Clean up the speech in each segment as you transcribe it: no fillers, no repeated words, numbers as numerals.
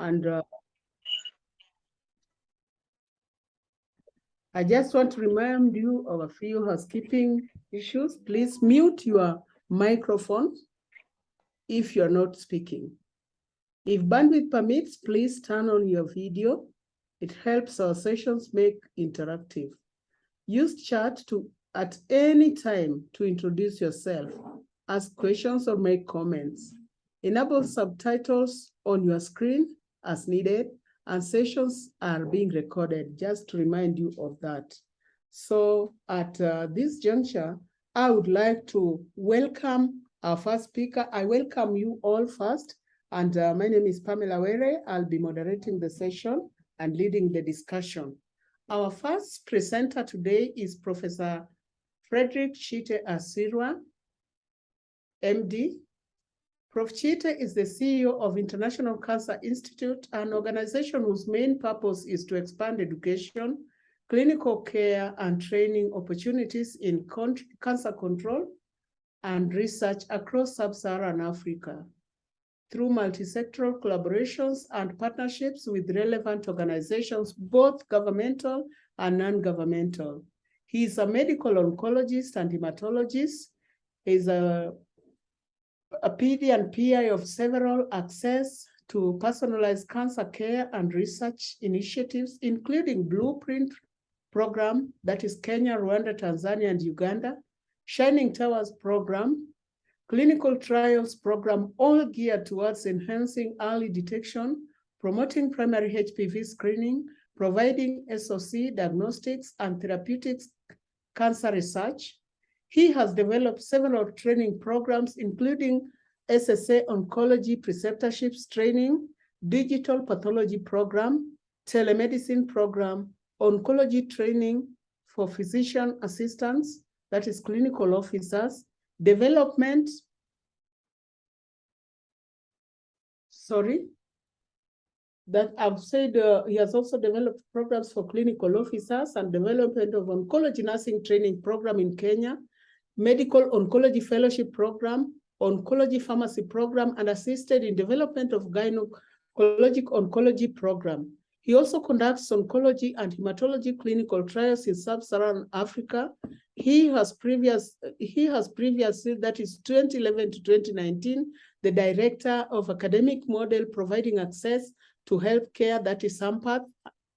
And I just want to remind you of a few housekeeping issues. Please mute your microphone if you're not speaking. If bandwidth permits, please turn on your video. It helps our sessions make interactive. Use chat at any time to introduce yourself, ask questions or make comments. Enable subtitles on your screen as needed, and sessions are being recorded, just to remind you of that. So at this juncture, I would like to welcome our first speaker. I welcome you all first, and my name is Pamela Were. I'll be moderating the session and leading the discussion. Our first presenter today is Professor Frederick Chite Asirwa, MD. Prof. Chite is the CEO of International Cancer Institute, an organization whose main purpose is to expand education, clinical care, and training opportunities in cancer control and research across sub-Saharan Africa through multi-sectoral collaborations and partnerships with relevant organizations, both governmental and non-governmental. He is a medical oncologist and hematologist. He is a PD and PI of several access to personalized cancer care and research initiatives, including Blueprint Program, that is Kenya, Rwanda, Tanzania, and Uganda, Shining Towers Program, Clinical Trials Program, all geared towards enhancing early detection, promoting primary HPV screening, providing SOC diagnostics and therapeutics cancer research. He has developed several training programs, including SSA Oncology Preceptorships Training, Digital Pathology Program, Telemedicine Program, Oncology Training for Physician Assistants, that is clinical officers, development, that I've said he has also developed programs for clinical officers and development of oncology nursing training program in Kenya, medical oncology fellowship program, oncology pharmacy program, and assisted in development of gynecologic oncology program. He also conducts oncology and hematology clinical trials in sub-Saharan Africa. He has previously, that is 2011 to 2019, the director of academic model providing access to healthcare, that is SAMPATH,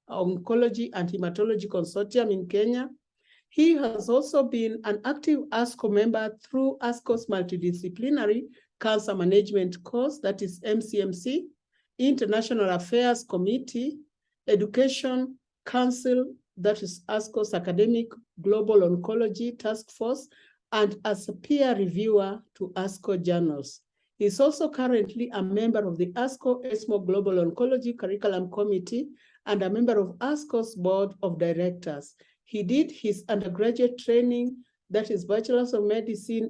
Oncology and Hematology Consortium in Kenya. He has also been an active ASCO member through ASCO's multidisciplinary cancer management course, that is MCMC, International Affairs Committee, Education Council, that is ASCO's Academic Global Oncology Task Force, and as a peer reviewer to ASCO journals. He's also currently a member of the ASCO ESMO Global Oncology Curriculum Committee and a member of ASCO's Board of Directors. He did his undergraduate training, that is Bachelor's of Medicine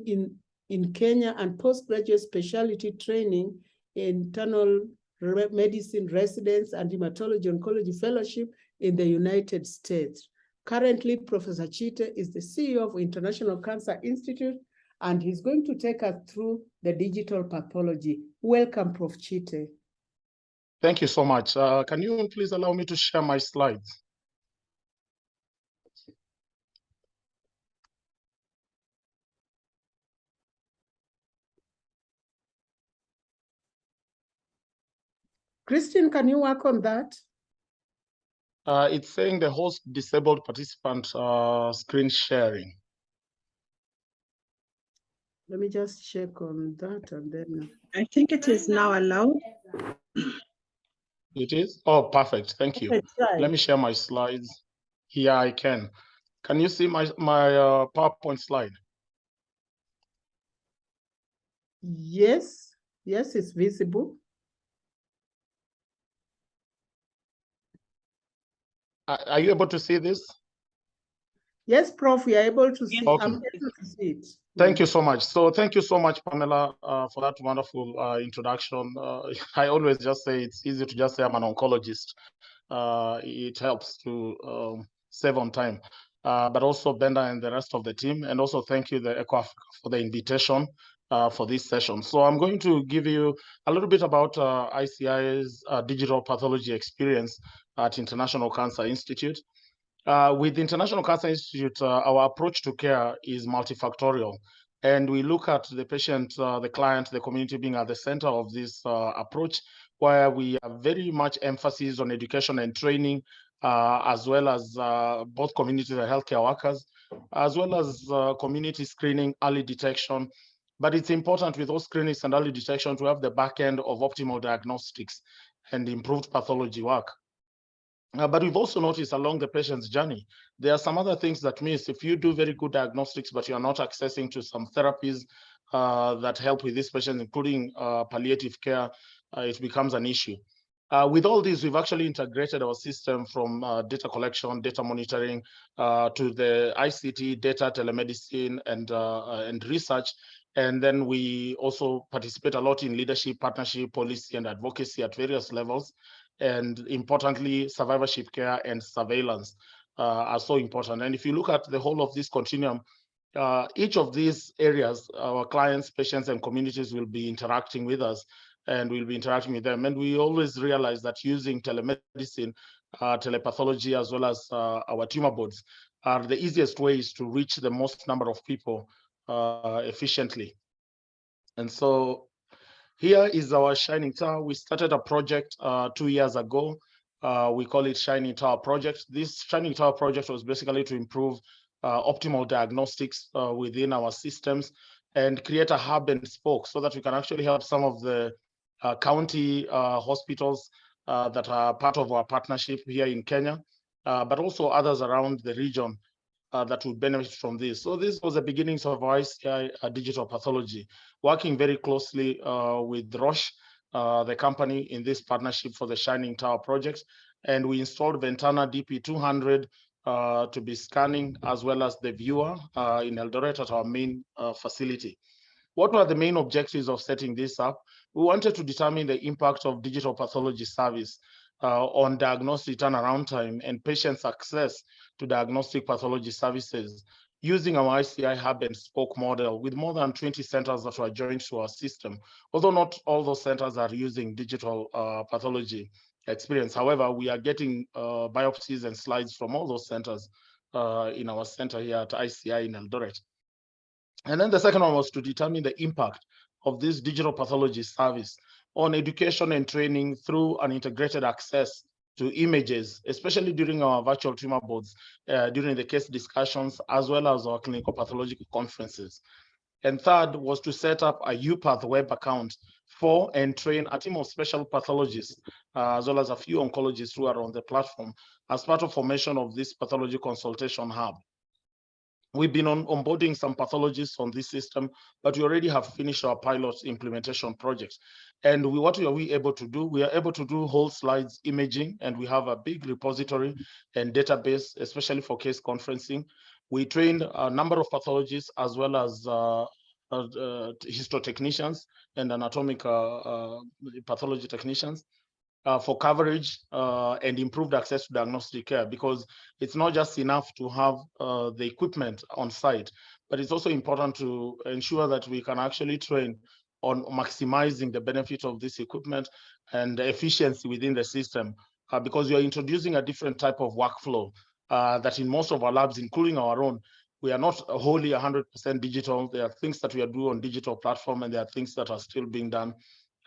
in Kenya, and postgraduate specialty training in internal medicine residence and hematology oncology fellowship in the United States. Currently, Professor Chite is the CEO of International Cancer Institute, and he's going to take us through the digital pathology. Welcome, Prof. Chite. Thank you so much. Can you please allow me to share my slides? Christine, can you work on that? It's saying the host disabled participant screen sharing. Let me just check on that and then. I think it is now allowed. It is? Oh, perfect. Thank you. Let me share my slides. Here I can. Can you see my PowerPoint slide? Yes, it's visible. Are you able to see this? Yes, Prof, we are able to see. Okay. I'm able to see it. Thank you so much. So thank you so much, Pamela, for that wonderful introduction. I always just say it's easy to just say I'm an oncologist. It helps to save on time. But also Benda and the rest of the team. And also thank you, the ECOAF, for the invitation for this session. So I'm going to give you a little bit about ICI's digital pathology experience at International Cancer Institute. With the International Cancer Institute, our approach to care is multifactorial. And we look at the patient, the client, the community being at the center of this approach, where we have very much emphasis on education and training, as well as both communities and healthcare workers, as well as community screening, early detection. But it's important with those screenings and early detection to have the back end of optimal diagnostics and improved pathology work. But we've also noticed along the patient's journey, there are some other things that miss. If you do very good diagnostics, but you're not accessing to some therapies that help with this patient, including palliative care, it becomes an issue. With all this, we've actually integrated our system from data collection, data monitoring, to the ICT, data, telemedicine, and research. And then we also participate a lot in leadership, partnership, policy, and advocacy at various levels. And importantly, survivorship care and surveillance are so important. And if you look at the whole of this continuum, each of these areas, our clients, patients, and communities will be interacting with us, and we'll be interacting with them. And we always realize that using telemedicine, telepathology, as well as our tumor boards are the easiest ways to reach the most number of people efficiently. And so here is our Shining Tower. We started a project 2 years ago. We call it Shining Tower Project. This Shining Tower Project was basically to improve optimal diagnostics within our systems and create a hub and spoke so that we can actually help some of the county hospitals that are part of our partnership here in Kenya, but also others around the region that would benefit from this. So this was the beginnings of our ICI digital pathology, working very closely with Roche, the company in this partnership for the Shining Tower project. And we installed Ventana DP200 to be scanning, as well as the viewer in Eldoret at our main facility. What were the main objectives of setting this up? We wanted to determine the impact of digital pathology service on diagnostic turnaround time and patients' access to diagnostic pathology services using our ICI hub and spoke model with more than 20 centers that were joined to our system, although not all those centers are using digital pathology experience. However, we are getting biopsies and slides from all those centers in our center here at ICI in Eldoret. And then the second one was to determine the impact of this digital pathology service on education and training through an integrated access to images, especially during our virtual tumor boards, during the case discussions, as well as our clinical pathological conferences. And third was to set up a UPath web account for and train a team of special pathologists, as well as a few oncologists who are on the platform as part of formation of this pathology consultation hub. We've been onboarding some pathologists on this system, but we already have finished our pilot implementation project. And what are we able to do? We are able to do whole slides imaging, and we have a big repository and database, especially for case conferencing. We trained a number of pathologists as well as histotechnicians and anatomic pathology technicians for coverage and improved access to diagnostic care, because it's not just enough to have the equipment on site, but it's also important to ensure that we can actually train on maximizing the benefit of this equipment and the efficiency within the system, because you're introducing a different type of workflow that in most of our labs, including our own, we are not wholly 100% digital. There are things that we are doing on digital platform, and there are things that are still being done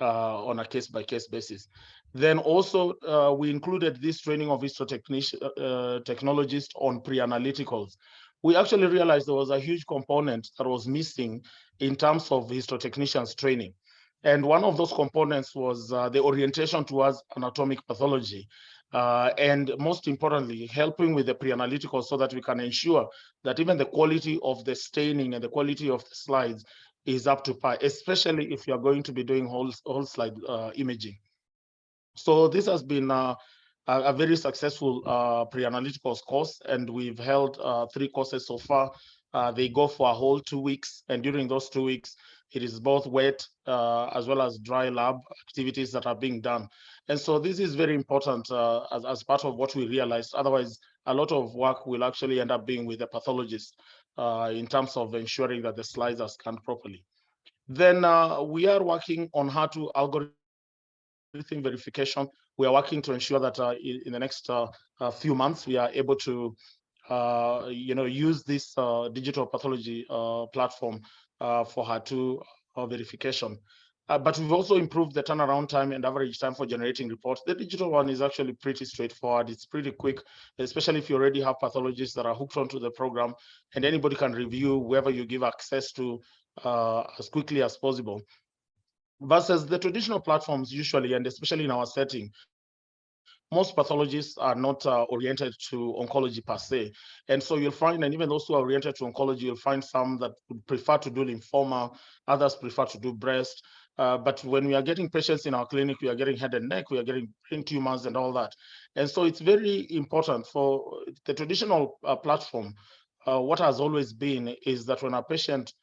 on a case-by-case basis. Then also, we included this training of histotechnologists on pre-analyticals. We actually realized there was a huge component that was missing in terms of histotechnicians training. And one of those components was the orientation towards anatomic pathology. And most importantly, helping with the pre-analytical so that we can ensure that even the quality of the staining and the quality of the slides is up to par, especially if you're going to be doing whole slide imaging. So this has been a very successful pre-analyticals course, and we've held 3 courses so far. They go for a whole 2 weeks, and during those 2 weeks, it is both wet as well as dry lab activities that are being done. And so this is very important as part of what we realized. Otherwise, a lot of work will actually end up being with the pathologist in terms of ensuring that the slides are scanned properly. Then we are working on how to algorithm verification. We are working to ensure that in the next few months, we are able to use this digital pathology platform for HER2 verification. But we've also improved the turnaround time and average time for generating reports. The digital one is actually pretty straightforward. It's pretty quick, especially if you already have pathologists that are hooked onto the program, and anybody can review whoever you give access to as quickly as possible. Versus the traditional platforms usually, and especially in our setting, most pathologists are not oriented to oncology per se. And so you'll find, and even those who are oriented to oncology, you'll find some that would prefer to do lymphoma, others prefer to do breast. But when we are getting patients in our clinic, we are getting head and neck, we are getting brain tumors and all that. And so it's very important for the traditional platform. What has always been is that when a patient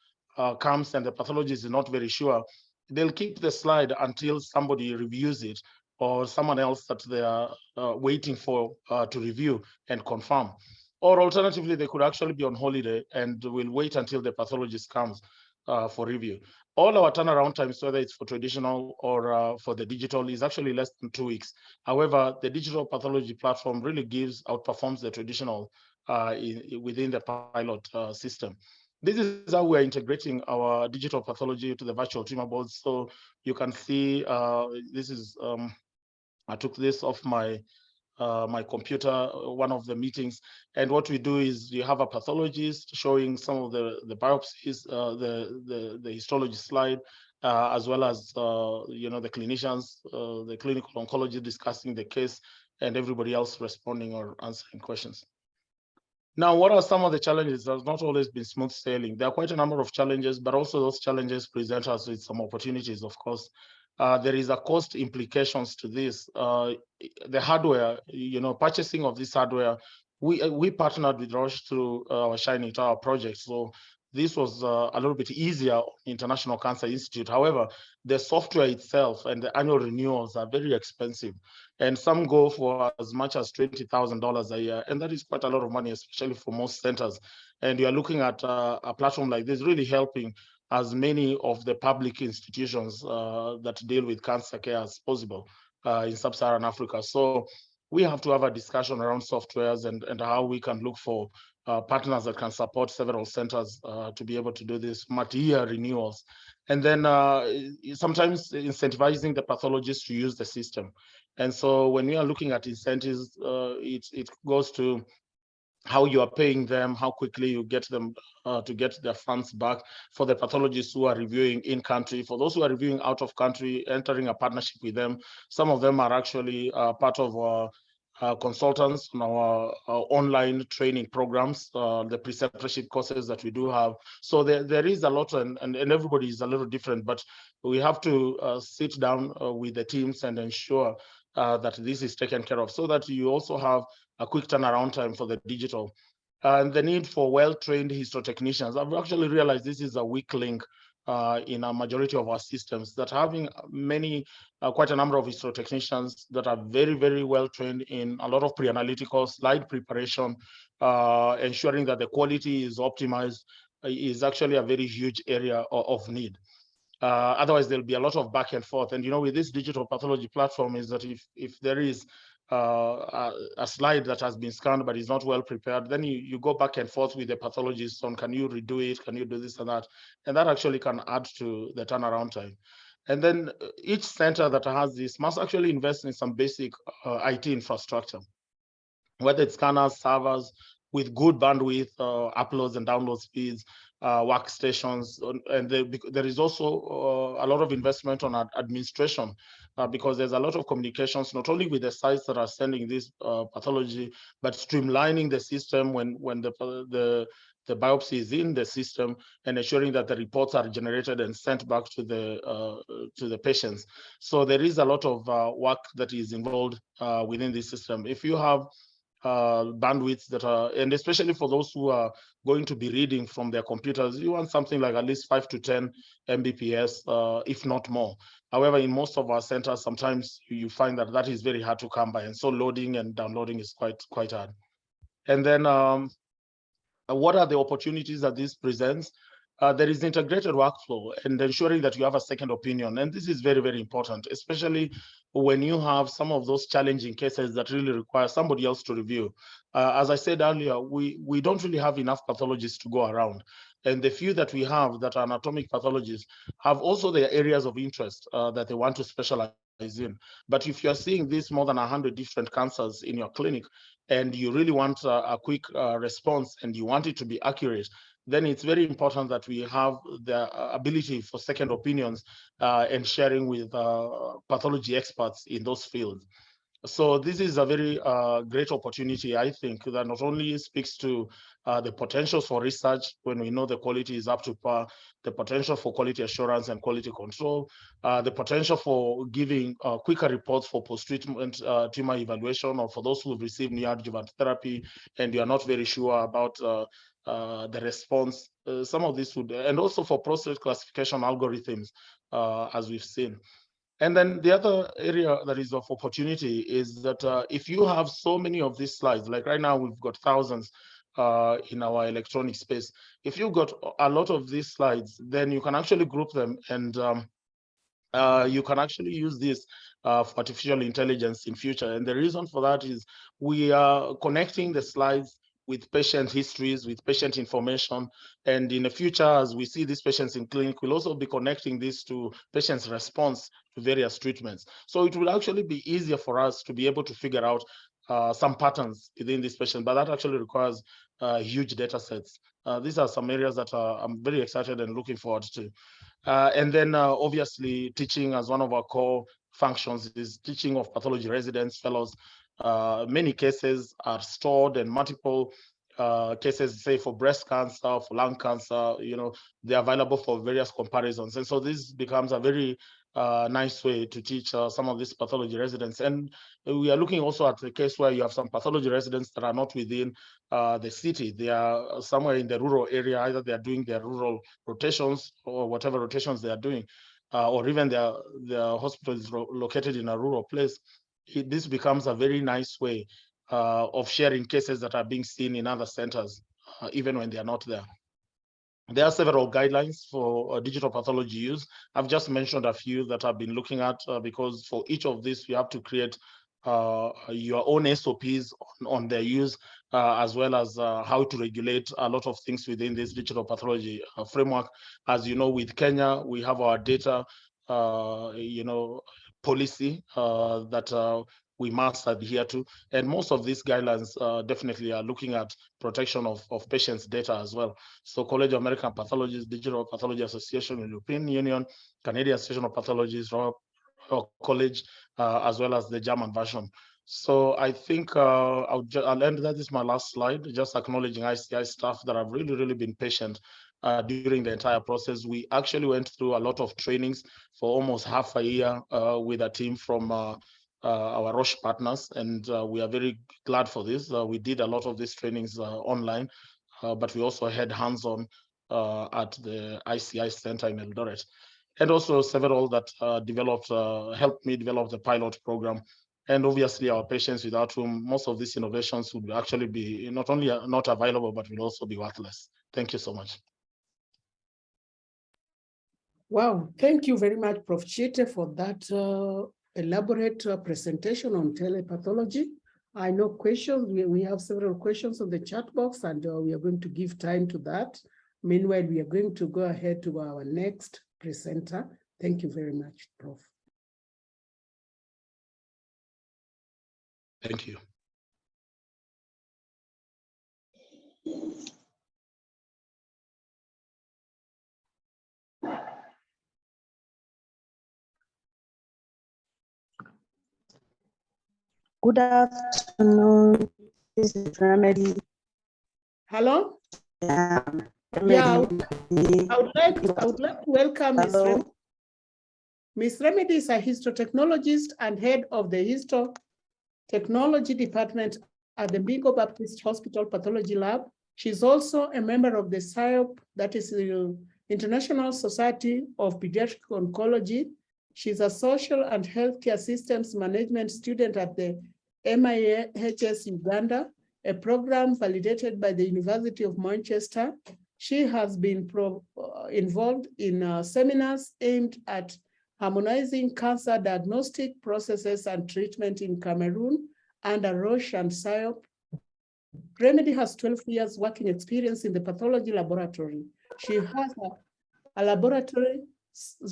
comes and the pathologist is not very sure, they'll keep the slide until somebody reviews it, or someone else that they are waiting for to review and confirm. Or alternatively, they could actually be on holiday and will wait until the pathologist comes for review. All our turnaround times, whether it's for traditional or for the digital, is actually less than 2 weeks. However, the digital pathology platform really outperforms the traditional within the pilot system. This is how we're integrating our digital pathology to the virtual tumor boards. So you can see this is I took this off my my computer, one of the meetings, and what we do is you have a pathologist showing some of the biopsies, the histology slide, as well as the clinicians, the clinical oncology discussing the case, and everybody else responding or answering questions. Now, what are some of the challenges? There's not always been smooth sailing. There are quite a number of challenges, but also those challenges present us with some opportunities, of course. There is a cost implications to this. The hardware, purchasing of this hardware, we partnered with Roche through our Shining Tower project. So this was a little bit easier International Cancer Institute. However, the software itself and the annual renewals are very expensive. And some go for as much as $20,000 a year. And that is quite a lot of money, especially for most centers. And you're looking at a platform like this really helping as many of the public institutions that deal with cancer care as possible in sub-Saharan Africa. So we have to have a discussion around softwares and how we can look for partners that can support several centers to be able to do this multi-year renewals. And then sometimes incentivizing the pathologists to use the system. And so when we are looking at incentives, it goes to how you are paying them, how quickly you get them to get their funds back. For the pathologists who are reviewing in country, for those who are reviewing out of country, entering a partnership with them. Some of them are actually part of consultants on our online training programs, the preceptorship courses that we do have. So there is a lot, and everybody is a little different, but we have to sit down with the teams and ensure that this is taken care of, so that you also have a quick turnaround time for the digital. And the need for well-trained histotechnicians. I've actually realized this is a weak link in a majority of our systems, that having quite a number of histotechnicians that are very, very well trained in a lot of pre-analytical slide preparation, ensuring that the quality is optimized, is actually a very huge area of need. Otherwise, there'll be a lot of back and forth. And with this digital pathology platform, is that if there is a slide that has been scanned but is not well prepared, then you go back and forth with the pathologist on, can you redo it? Can you do this and that? And that actually can add to the turnaround time. And then each center that has this must actually invest in some basic IT infrastructure, whether it's scanners, servers, with good bandwidth, uploads and download speeds, workstations, and there is also a lot of investment on administration, because there's a lot of communications, not only with the sites that are sending this pathology, but streamlining the system when the biopsy is in the system, and ensuring that the reports are generated and sent back to the patients. So there is a lot of work that is involved within this system. If you have bandwidths that are, and especially for those who are going to be reading from their computers, you want something like at least 5 to 10 Mbps, if not more. However, in most of our centers, sometimes you find that is very hard to come by, and so loading and downloading is quite hard. And then what are the opportunities that this presents? there is integrated workflow and ensuring that you have a second opinion. And this is very, very important, especially when you have some of those challenging cases that really require somebody else to review. As I said earlier, we don't really have enough pathologists to go around. And the few that we have that are anatomic pathologists have also their areas of interest that they want to specialize in. But if you're seeing this more than 100 different cancers in your clinic, and you really want a quick response and you want it to be accurate, then it's very important that we have the ability for second opinions and sharing with pathology experts in those fields. So this is a very great opportunity, I think, that not only speaks to the potential for research when we know the quality is up to par, the potential for quality assurance and quality control, the potential for giving quicker reports for post-treatment tumor evaluation, or for those who have received neoadjuvant therapy and you are not very sure about the response. Some of this would, and also for prostate classification algorithms, as we've seen. And then the other area that is of opportunity is that if you have so many of these slides, like right now we've got thousands in our electronic space. If you've got a lot of these slides, then you can actually group them, and you can actually use this for artificial intelligence in future. And the reason for that is we are connecting the slides with patient histories, with patient information. And in the future, as we see these patients in clinic, we'll also be connecting this to patients' response to various treatments. So it will actually be easier for us to be able to figure out some patterns within this patient, but that actually requires huge data sets. These are some areas that I'm very excited and looking forward to. And then obviously teaching as one of our core functions is teaching of pathology residents, fellows. Many cases are stored, and multiple cases, say for breast cancer, for lung cancer, they're available for various comparisons. And so this becomes a very nice way to teach some of these pathology residents. And we are looking also at the case where you have some pathology residents that are not within the city. They are somewhere in the rural area, either they are doing their rural rotations or whatever rotations they are doing, or even their hospital is located in a rural place. This becomes a very nice way of sharing cases that are being seen in other centers, even when they are not there. There are several guidelines for digital pathology use. I've just mentioned a few that I've been looking at because for each of these, you have to create your own SOPs on their use, as well as how to regulate a lot of things within this digital pathology framework. As you know, with Kenya, we have our data, policy that we must adhere to. And most of these guidelines definitely are looking at protection of patients' data as well. So College of American Pathologists, Digital Pathology Association, European Union, Canadian Association of Pathologists, Royal College, as well as the German version. So I think I'll end that. This is my last slide, just acknowledging ICI staff that have really, really been patient during the entire process. We actually went through a lot of trainings for almost half a year with a team from our Roche partners, and we are very glad for this. We did a lot of these trainings online, but we also had hands-on at the ICI Center in Eldoret. And also several that helped me develop the pilot program. And obviously our patients without whom most of these innovations would actually be not only not available, but will also be worthless. Thank you so much. Wow, thank you very much, Prof. Chite, for that elaborate presentation on telepathology. I know questions, we have several questions on the chat box, and we are going to give time to that. Meanwhile, we are going to go ahead to our next presenter. Thank you very much, Prof. Thank you. Good afternoon. This is Remedy. Hello? Yeah, I would like to welcome Ms. Remedy. Ms. Remedy is a histotechnologist and head of the histotechnology department at the Bingo Baptist Hospital Pathology Lab. She's also a member of the SIOP, that is the International Society of Pediatric Oncology. She's a social and healthcare systems management student at the MIHS Uganda, a program validated by the University of Manchester, She has been involved in seminars aimed at harmonizing cancer diagnostic processes and treatment in Cameroon under Roche and SIOP. Remedy has 12 years working experience in the pathology laboratory. She has a laboratory.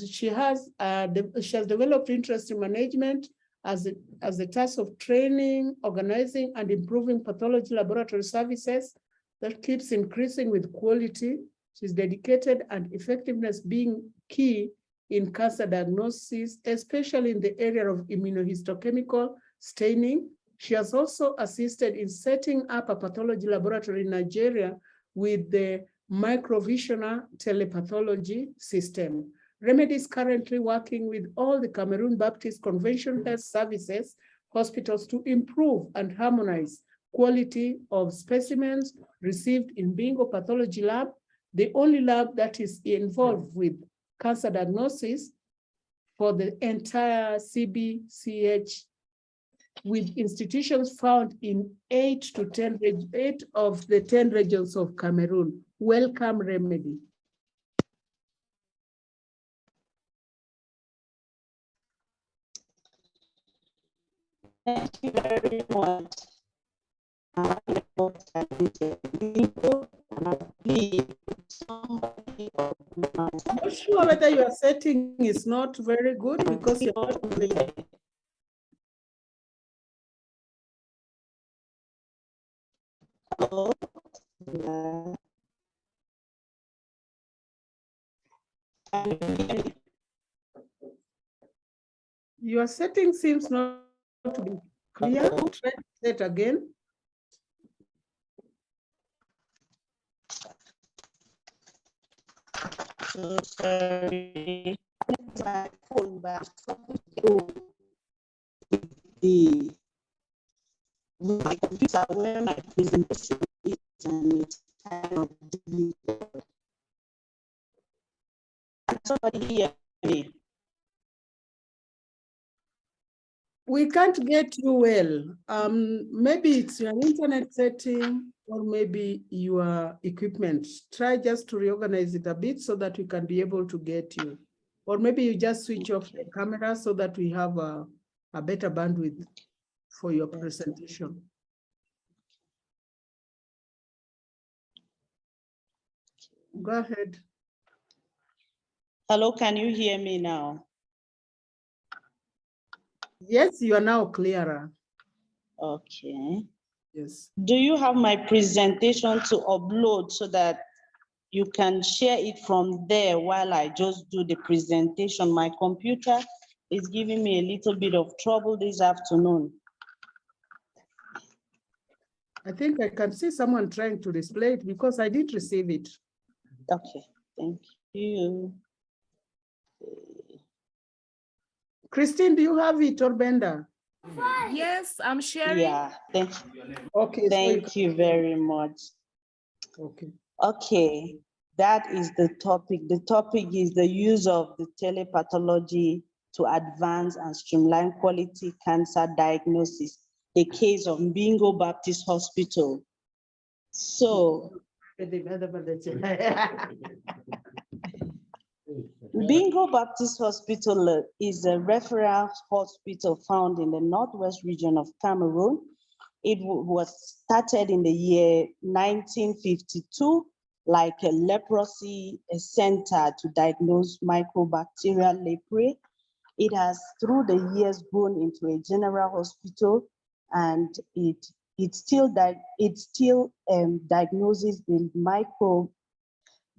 She has developed interest in management as a task of training, organizing, and improving pathology laboratory services that keeps increasing with quality. She's dedicated and effectiveness being key in cancer diagnosis, especially in the area of immunohistochemical staining. She has also assisted in setting up a pathology laboratory in Nigeria with the microvisional telepathology system. Remedy is currently working with all the Cameroon Baptist Convention Health Services hospitals to improve and harmonize quality of specimens received in Bingo Pathology Lab, the only lab that is involved with cancer diagnosis for the entire CBCH, with institutions found in 8 of the 10 regions of Cameroon. Welcome, Remedy. Thank you very much. I'm not sure whether your setting is not very good because you're not clear. Hello. Your setting seems not to be clear. Try it again. So sorry. My phone back. My computer where my presentation is, and it's kind of difficult. Can somebody hear me? We can't get you well. Maybe it's your internet setting or maybe your equipment. Try just to reorganize it a bit so that we can be able to get you. Or maybe you just switch off the camera so that we have a better bandwidth for your presentation. Go ahead. Hello, can you hear me now? Yes, you are now clearer. Okay. Yes. Do you have my presentation to upload so that you can share it from there while I just do the presentation? My computer is giving me a little bit of trouble this afternoon. I think I can see someone trying to display it because I did receive it. Okay, thank you. Christine, do you have it, or Benda? Yes, I'm sharing. Yeah, thank you. Okay. Thank you very much. Okay. Okay, that is the topic. The topic is the use of the telepathology to advance and streamline quality cancer diagnosis, a case of Bingo Baptist Hospital. So, Bingo Baptist Hospital is a referral hospital found in the northwest region of Cameroon. It was started in the year 1952, like a leprosy center to diagnose microbacterial leprae. It has, through the years, grown into a general hospital, and it still diagnoses the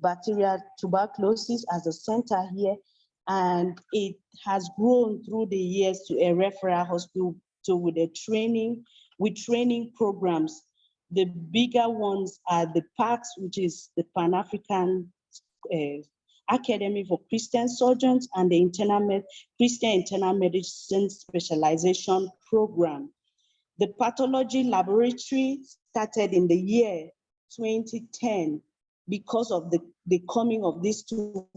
microbacterial tuberculosis as a center here, and it has grown through the years to a referral hospital with training programs. The bigger ones are the PACS, which is the Pan-African Academy for Christian Surgeons, and the Christian Internal Medicine Specialization Program. The pathology laboratory started in the year 2010. Because of the coming of these two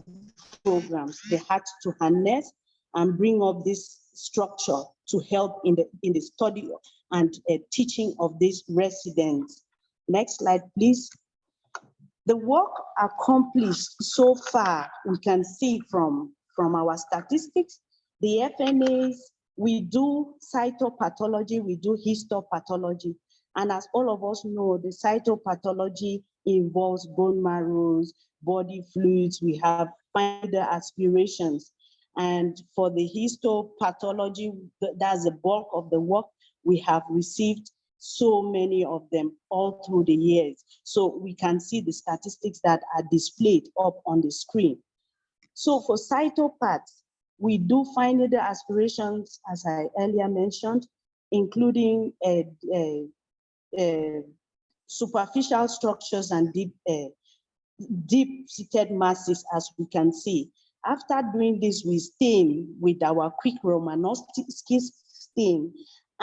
programs, they had to harness and bring up this structure to help in the study and teaching of these residents. Next slide, please. The work accomplished so far, we can see from our statistics, the FNAs, we do cytopathology, we do histopathology. And as all of us know, the cytopathology involves bone marrows, body fluids, we have the aspirations. And for the histopathology, that's the bulk of the work. We have received so many of them all through the years. So we can see the statistics that are displayed up on the screen. So for cytopaths, we do find the aspirations, as I earlier mentioned, including superficial structures and deep-seated masses, as we can see. After doing this, we stain with our quick Romanowski stain.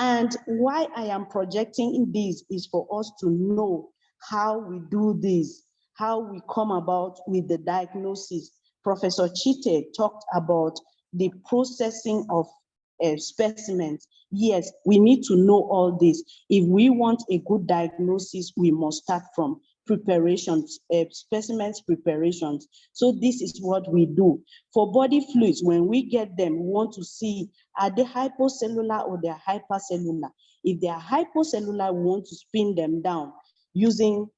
And why I am projecting this is for us to know how we do this, how we come about with the diagnosis. Professor Chite talked about the processing of specimens. Yes, we need to know all this. If we want a good diagnosis, we must start from preparations, specimens preparations. So this is what we do. For body fluids, when we get them, we want to see, are they hypocellular or they're hypercellular? If they are hypocellular, we want to spin them down using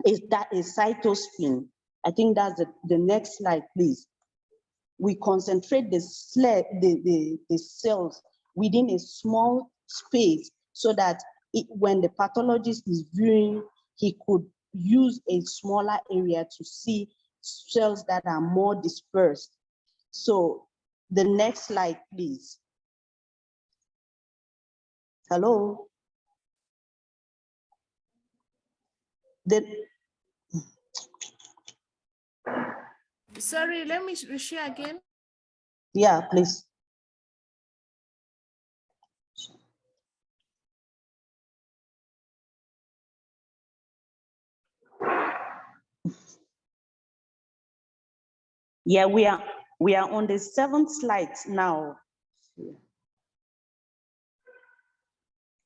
a cytospin. I think that's the next slide, please. We concentrate the cells within a small space so that when the pathologist is viewing, he could use a smaller area to see cells that are more dispersed. So the next slide, please. Hello? Sorry, let me share again. Yeah, please. Yeah, we are on the 7th slide now.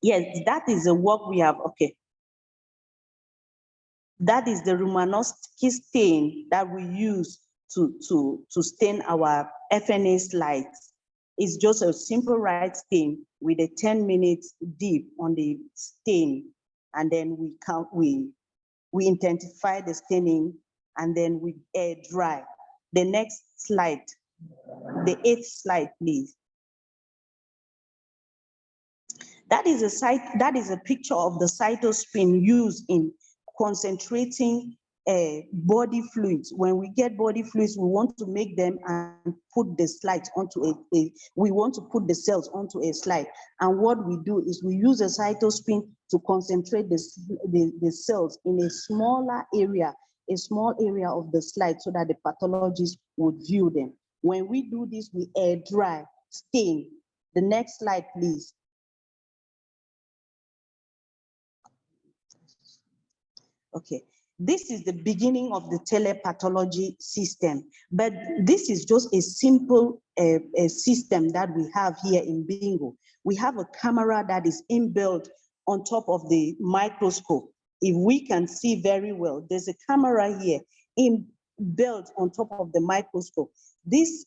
Yes, that is the work we have. Okay. That is the Romanowski stain that we use to stain our FNA slides. It's just a simple right stain with a 10 minutes dip on the stain, and then we intensify the staining, and then we air dry. The next slide, the 8th slide, please. That is a picture of the cytospin used in concentrating body fluids. When we get body fluids, we want to make them and put the slides onto we want to put the cells onto a slide. And what we do is we use a cytospin to concentrate the cells in a smaller area, a small area of the slide, so that the pathologist would view them. When we do this, we air dry, stain. The next slide, please. Okay, this is the beginning of the telepathology system, but this is just a simple a system that we have here in Bingo. We have a camera that is inbuilt on top of the microscope. If we can see very well, there's a camera here inbuilt on top of the microscope. This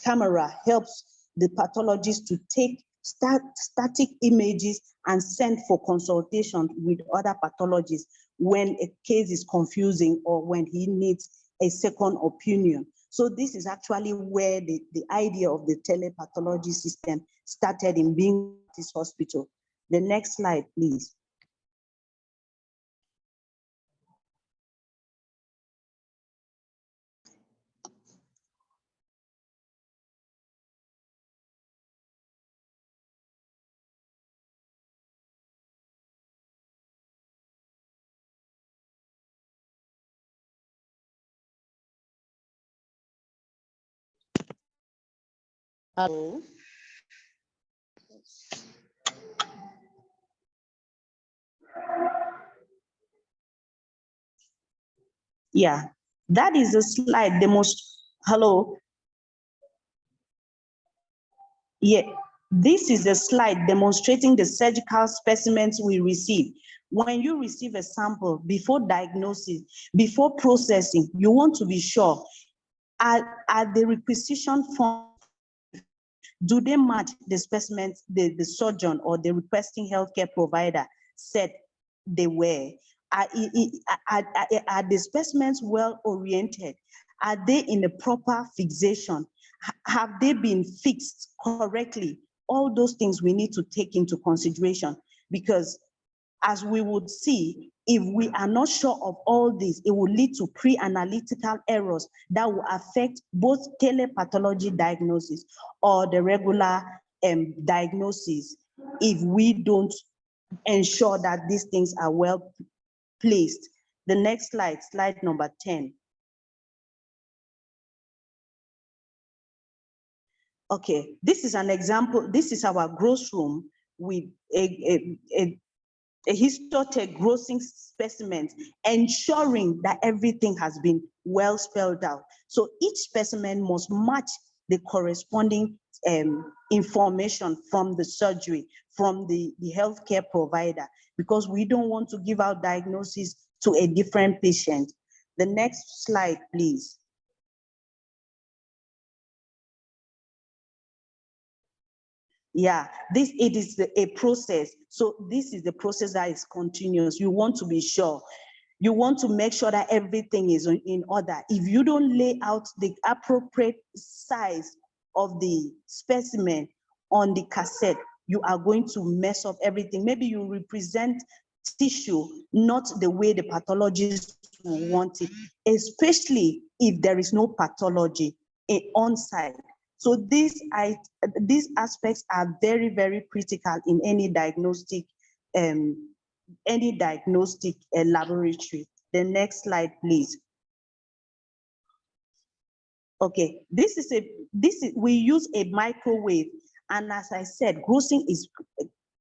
camera helps the pathologist to take static images and send for consultation with other pathologists when a case is confusing or when he needs a second opinion. So this is actually where the idea of the telepathology system started in Bingo Hospital. The next slide, please. Hello. Yeah, that is a slide hello. Yeah, this is a slide demonstrating the surgical specimens we receive. when you receive a sample before diagnosis, before processing, you want to be sure, are the requisition form, do they match the specimens the surgeon or the requesting healthcare provider said they were? Are the specimens well oriented? Are they in a proper fixation? Have they been fixed correctly? All those things we need to take into consideration, because as we would see, if we are not sure of all this, it will lead to pre-analytical errors that will affect both telepathology diagnosis or the regular diagnosis if we don't ensure that these things are well placed. The next slide, slide number 10. Okay, this is an example. This is our gross room with a histotech grossing specimens, ensuring that everything has been well spelled out. So each specimen must match the corresponding information from the surgery, from the healthcare provider, because we don't want to give out diagnosis to a different patient. The next slide, please. Yeah, it is a process. So this is the process that is continuous. You want to be sure. You want to make sure that everything is in order. If you don't lay out the appropriate size of the specimen on the cassette, you are going to mess up everything. Maybe you represent tissue not the way the pathologist will want it, especially if there is no pathology on site. So these aspects are very, very critical in any diagnostic laboratory. The next slide, please. Okay, we use a microwave, and as I said, grossing is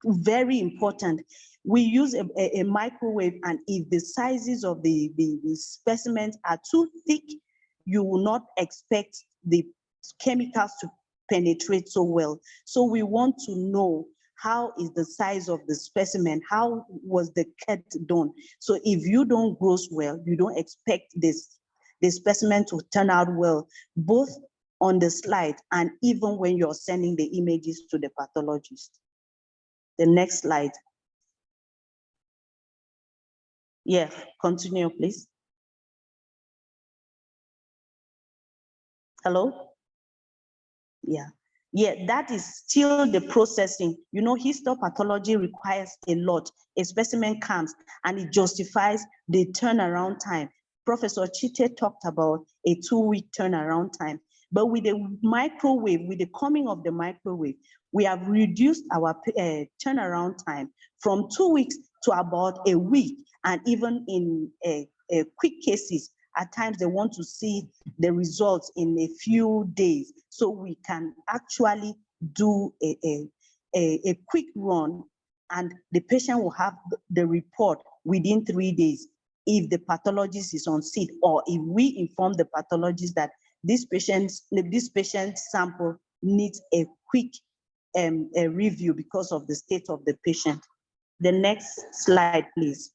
very important. We use a microwave, and if the sizes of the specimens are too thick, you will not expect the chemicals to penetrate so well. So we want to know how is the size of the specimen, how was the cut done. So if you don't gross well, you don't expect the specimen to turn out well, both on the slide and even when you're sending the images to the pathologist. The next slide. Yeah, continue, please. Hello? Yeah, that is still the processing. You know, histopathology requires a lot. A specimen comes and it justifies the turnaround time. Professor Chite talked about a 2-week turnaround time. But with the microwave, with the coming of the microwave, we have reduced our turnaround time from 2 weeks to about a week. And even in quick cases, at times they want to see the results in a few days. So we can actually do a quick run, and the patient will have the report within 3 days if the pathologist is on seat, or if we inform the pathologist that this patient sample needs a quick a review because of the state of the patient. The next slide, please.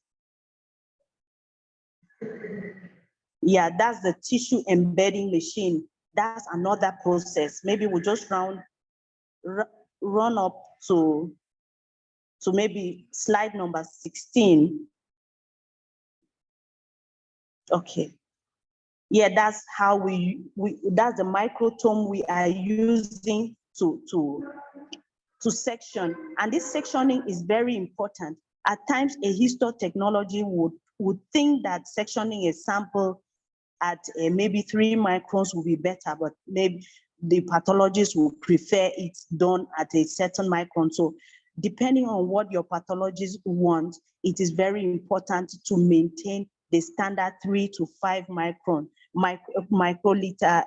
Yeah, that's the tissue embedding machine. That's another process. Maybe we'll just run up to maybe slide number 16. Okay. Yeah, that's how that's the microtome we are using to section. And this sectioning is very important. At times, a histotechnology would think that sectioning a sample at maybe 3 microns will be better, but maybe the pathologist will prefer it done at a certain micron. So depending on what your pathologist wants, it is very important to maintain the standard 3 to 5 micron microliter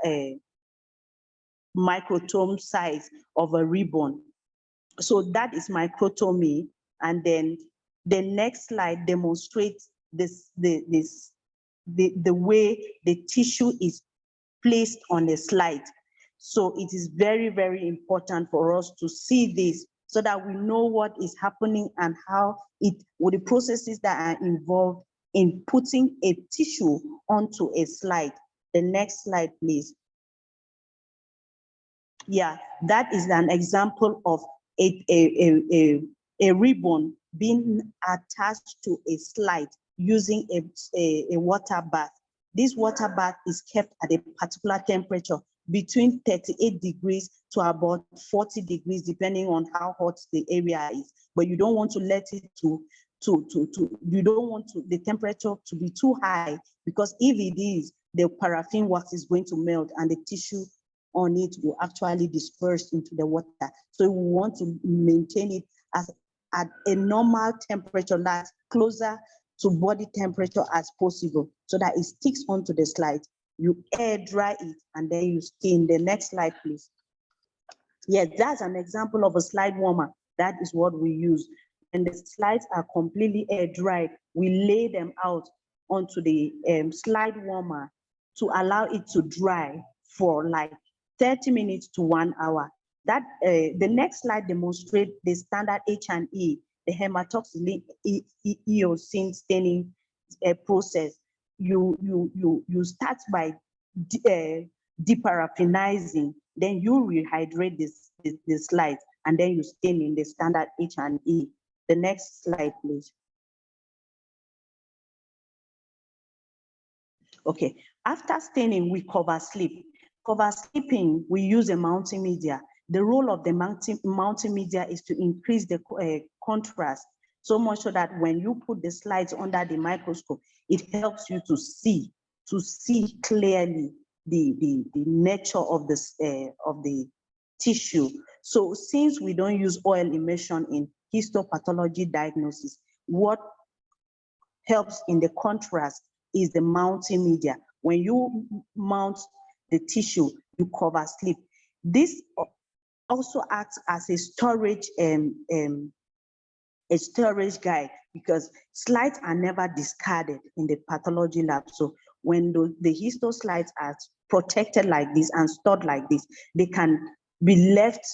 microtome size of a ribbon. So that is microtomy. And then the next slide demonstrates the way the tissue is placed on the slide. So it is very, very important for us to see this so that we know what is happening and how with the processes that are involved in putting a tissue onto a slide. The next slide, please. Yeah, that is an example of a ribbon being attached to a slide using a water bath. This water bath is kept at a particular temperature between 38 degrees to about 40 degrees, depending on how hot the area is. But you don't want to let it you don't want the temperature to be too high, because if it is, the paraffin wax is going to melt and the tissue on it will actually disperse into the water. So we want to maintain it at a normal temperature that's closer to body temperature as possible, so that it sticks onto the slide. You air dry it and then you stain. The next slide, please. Yes, that's an example of a slide warmer. That is what we use. And the slides are completely air dried. We lay them out onto the slide warmer to allow it to dry for like 30 minutes to 1 hour. That the next slide demonstrates the standard H&E, the hematoxylin eosin staining process. You start by deparaffinizing, then you rehydrate the slide, and then you stain in the standard H&E. The next slide, please. Okay, after staining, we cover slip. Cover slipping, we use a multimedia. The role of the multimedia is to increase the contrast, so much so that when you put the slides under the microscope, it helps you to see clearly the nature of the tissue. So since we don't use oil immersion in histopathology diagnosis, what helps in the contrast is the multimedia. When you mount the tissue, you cover slip. This also acts as a storage guide, because slides are never discarded in the pathology lab. So when the histo slides are protected like this and stored like this, they can be left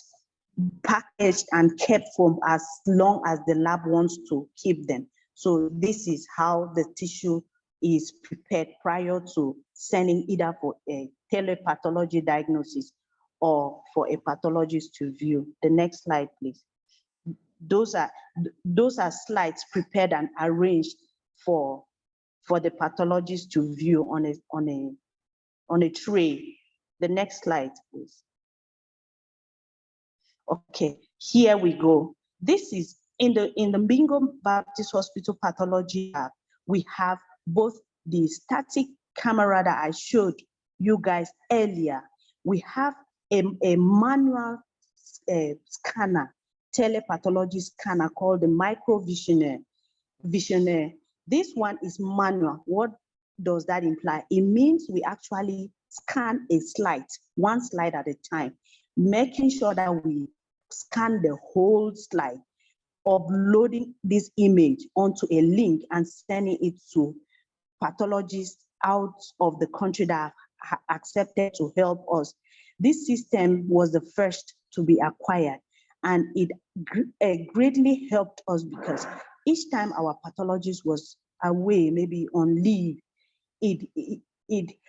packaged and kept for as long as the lab wants to keep them. So this is how the tissue is prepared prior to sending either for a telepathology diagnosis or for a pathologist to view. The next slide, please. Those are slides prepared and arranged for the pathologist to view on a tray. The next slide, please. Okay, here we go. This is in the Bingo Baptist Hospital pathology lab. We have both the static camera that I showed you guys earlier. We have a manual scanner, telepathology scanner called the microvisionaire. This one is manual. What does that imply? It means we actually scan a slide, one slide at a time, making sure that we scan the whole slide, uploading this image onto a link and sending it to pathologists out of the country that have accepted to help us. This system was the first to be acquired, and it greatly helped us, because each time our pathologist was away, maybe on leave, it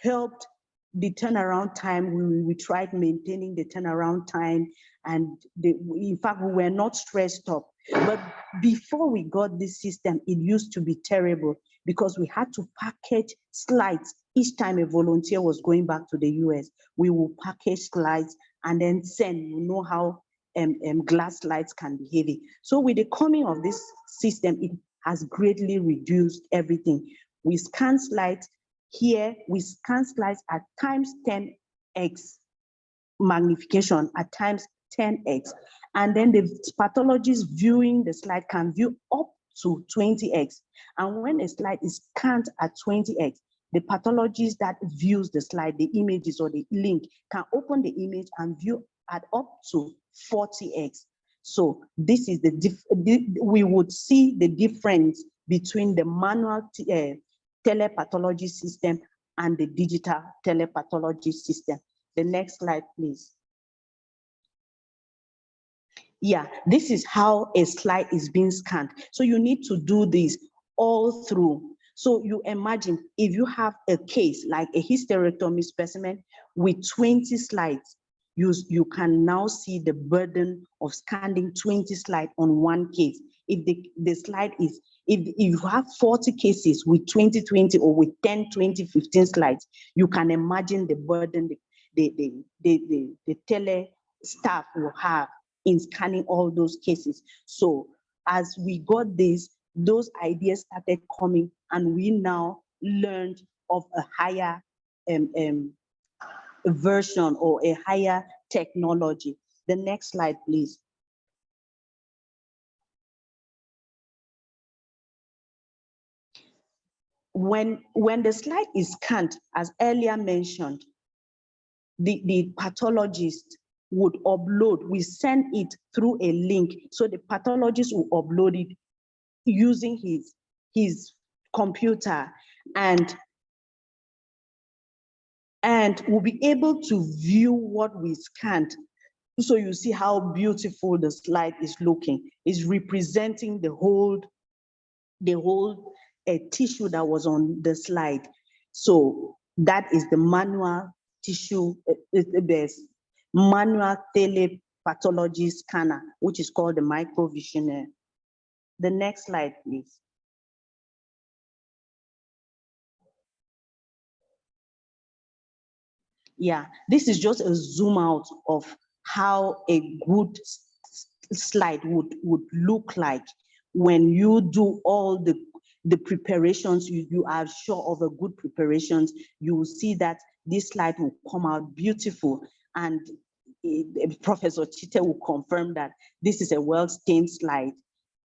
helped the turnaround time. We tried maintaining the turnaround time, and in fact, we were not stressed up. But before we got this system, it used to be terrible, because we had to package slides. Each time a volunteer was going back to the US, we will package slides and then send. You know how glass slides can be heavy. So with the coming of this system, it has greatly reduced everything. We scan slides here, we scan slides at times 10x magnification, at times 10x. And then the pathologist viewing the slide can view up to 20x. And when a slide is scanned at 20x, the pathologist that views the slide, the images or the link, can open the image and view at up to 40x. So this is we would see the difference between the manual telepathology system and the digital telepathology system. The next slide, please. Yeah, this is how a slide is being scanned. So you need to do this all through. So you imagine if you have a case like a hysterectomy specimen with 20 slides, you can now see the burden of scanning 20 slides on one case. If the slide is, if you have 40 cases with 20 or with 10, 20, 15 slides, you can imagine the burden the tele staff will have in scanning all those cases. So as we got this, those ideas started coming, and we now learned of a higher version or a higher technology. The next slide, please. When the slide is scanned, as earlier mentioned, the pathologist would upload, we send it through a link. So the pathologist will upload it using his computer, and will be able to view what we scanned. So you see how beautiful the slide is looking. It's representing the whole tissue that was on the slide. So that is the manual tissue, manual telepathology scanner, which is called the microvisionaire. The next slide, please. Yeah, this is just a zoom out of how a good slide would look like when you do all the preparations. You are sure of a good preparations, you will see that this slide will come out beautiful. And Professor Chite will confirm that this is a well-stained slide.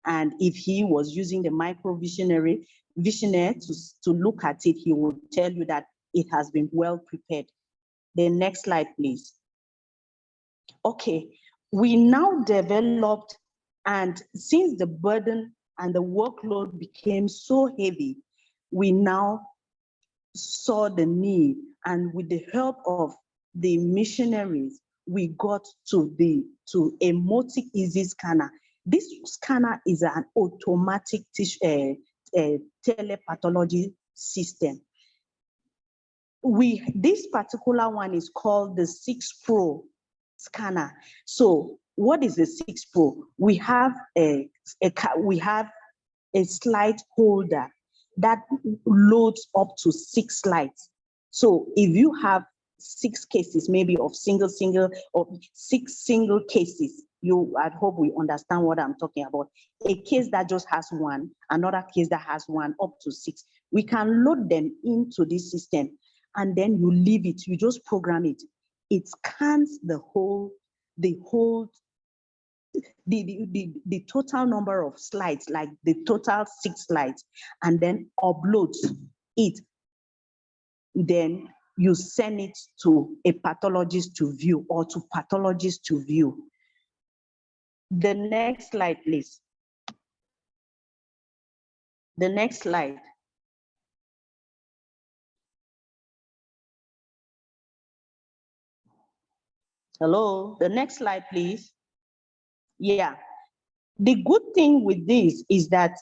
And if he was using the microvisionaire to look at it, he will tell you that it has been well prepared. The next slide, please. Okay, we now developed, and since the burden and the workload became so heavy, we now saw the need, and with the help of the missionaries, we got to a multi-easy scanner. This scanner is an automatic telepathology system. This particular one is called the 6 Pro scanner. So what is the 6 Pro? We have a slide holder that loads up to 6 slides. So if you have 6 cases, maybe of single, or 6 single cases, I hope we understand what I'm talking about. A case that just has 1, another case that has 1, up to 6. We can load them into this system, and then you leave it, you just program it. It scans the total number of slides, like the total 6 slides, and then uploads it. Then you send it to a pathologist to view, or to pathologists to view. The next slide, please. The next slide. Hello, the next slide, please. Yeah, the good thing with this is that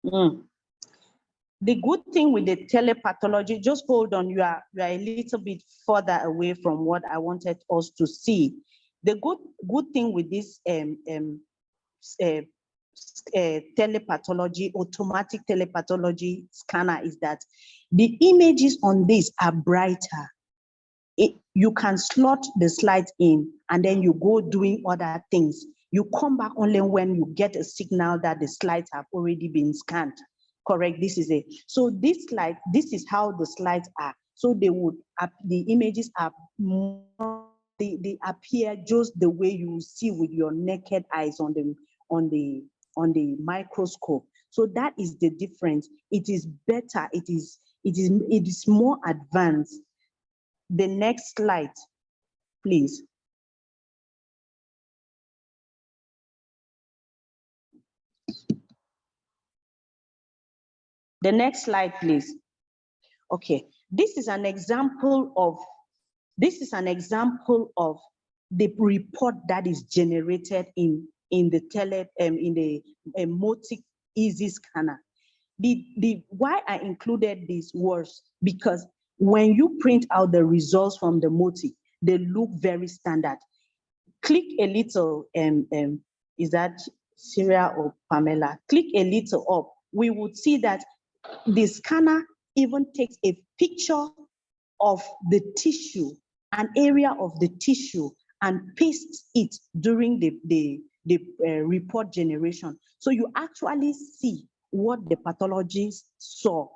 the good thing with the telepathology, just hold on, you are a little bit further away from what I wanted us to see. The good thing with this telepathology, automatic telepathology scanner, is that the images on this are brighter. You can slot the slides in, and then you go doing other things. You come back only when you get a signal that the slides have already been scanned. Correct, this is it. So this slide, this is how the slides are. So the images are more, they appear just the way you see with your naked eyes on the microscope. So that is the difference. It is better, it is more advanced. The next slide, please. The next slide, please. Okay, this is an example of the report that is generated in the MOTIC easy scanner. Why I included these words, because when you print out the results from the MOTIC, they look very standard. Click a little, is that Syria or Pamela? Click a little up. We would see that the scanner even takes a picture of the tissue, an area of the tissue, and pastes it during the report generation. So you actually see what the pathologist saw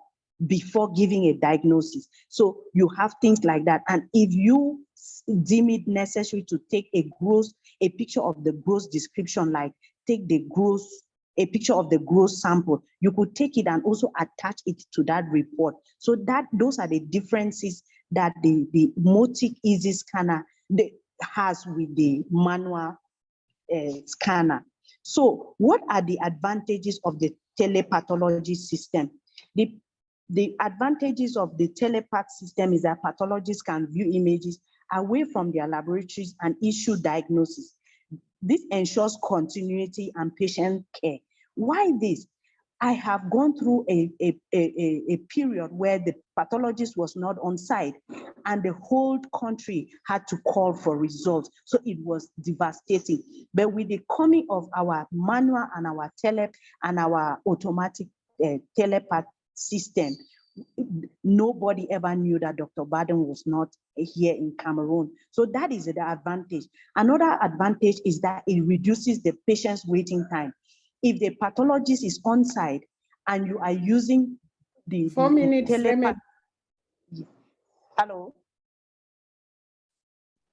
before giving a diagnosis. So you have things like that. And if you deem it necessary to take a picture of the gross description, like take a picture of the gross sample, you could take it and also attach it to that report. So those are the differences that the MOTIC easy scanner has with the manual scanner. So what are the advantages of the telepathology system? The advantages of the telepath system is that pathologists can view images away from their laboratories and issue diagnosis. This ensures continuity and patient care. Why this? I have gone through a period where the pathologist was not on site and the whole country had to call for results. So it was devastating. But with the coming of our manual and our automatic telepath system, nobody ever knew that Dr. Baden was not here in Cameroon. So that is the advantage. Another advantage is that it reduces the patient's waiting time. If the pathologist is on site and you are using the 4 minutes, telepath. Hello?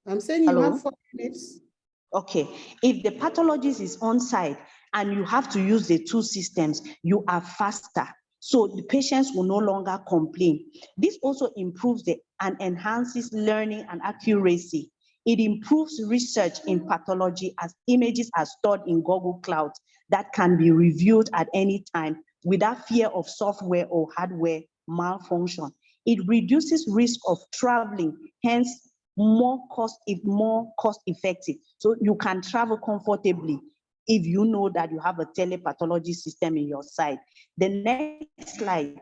I'm saying you Hello? have 4 minutes. Okay. If the pathologist is on site and you have to use the two systems, you are faster. So the patients will no longer complain. This also improves and enhances learning and accuracy. It improves research in pathology as images are stored in Google Cloud that can be reviewed at any time without fear of software or hardware malfunction. It reduces risk of traveling, hence more cost effective. So you can travel comfortably if you know that you have a telepathology system in your site. The next slide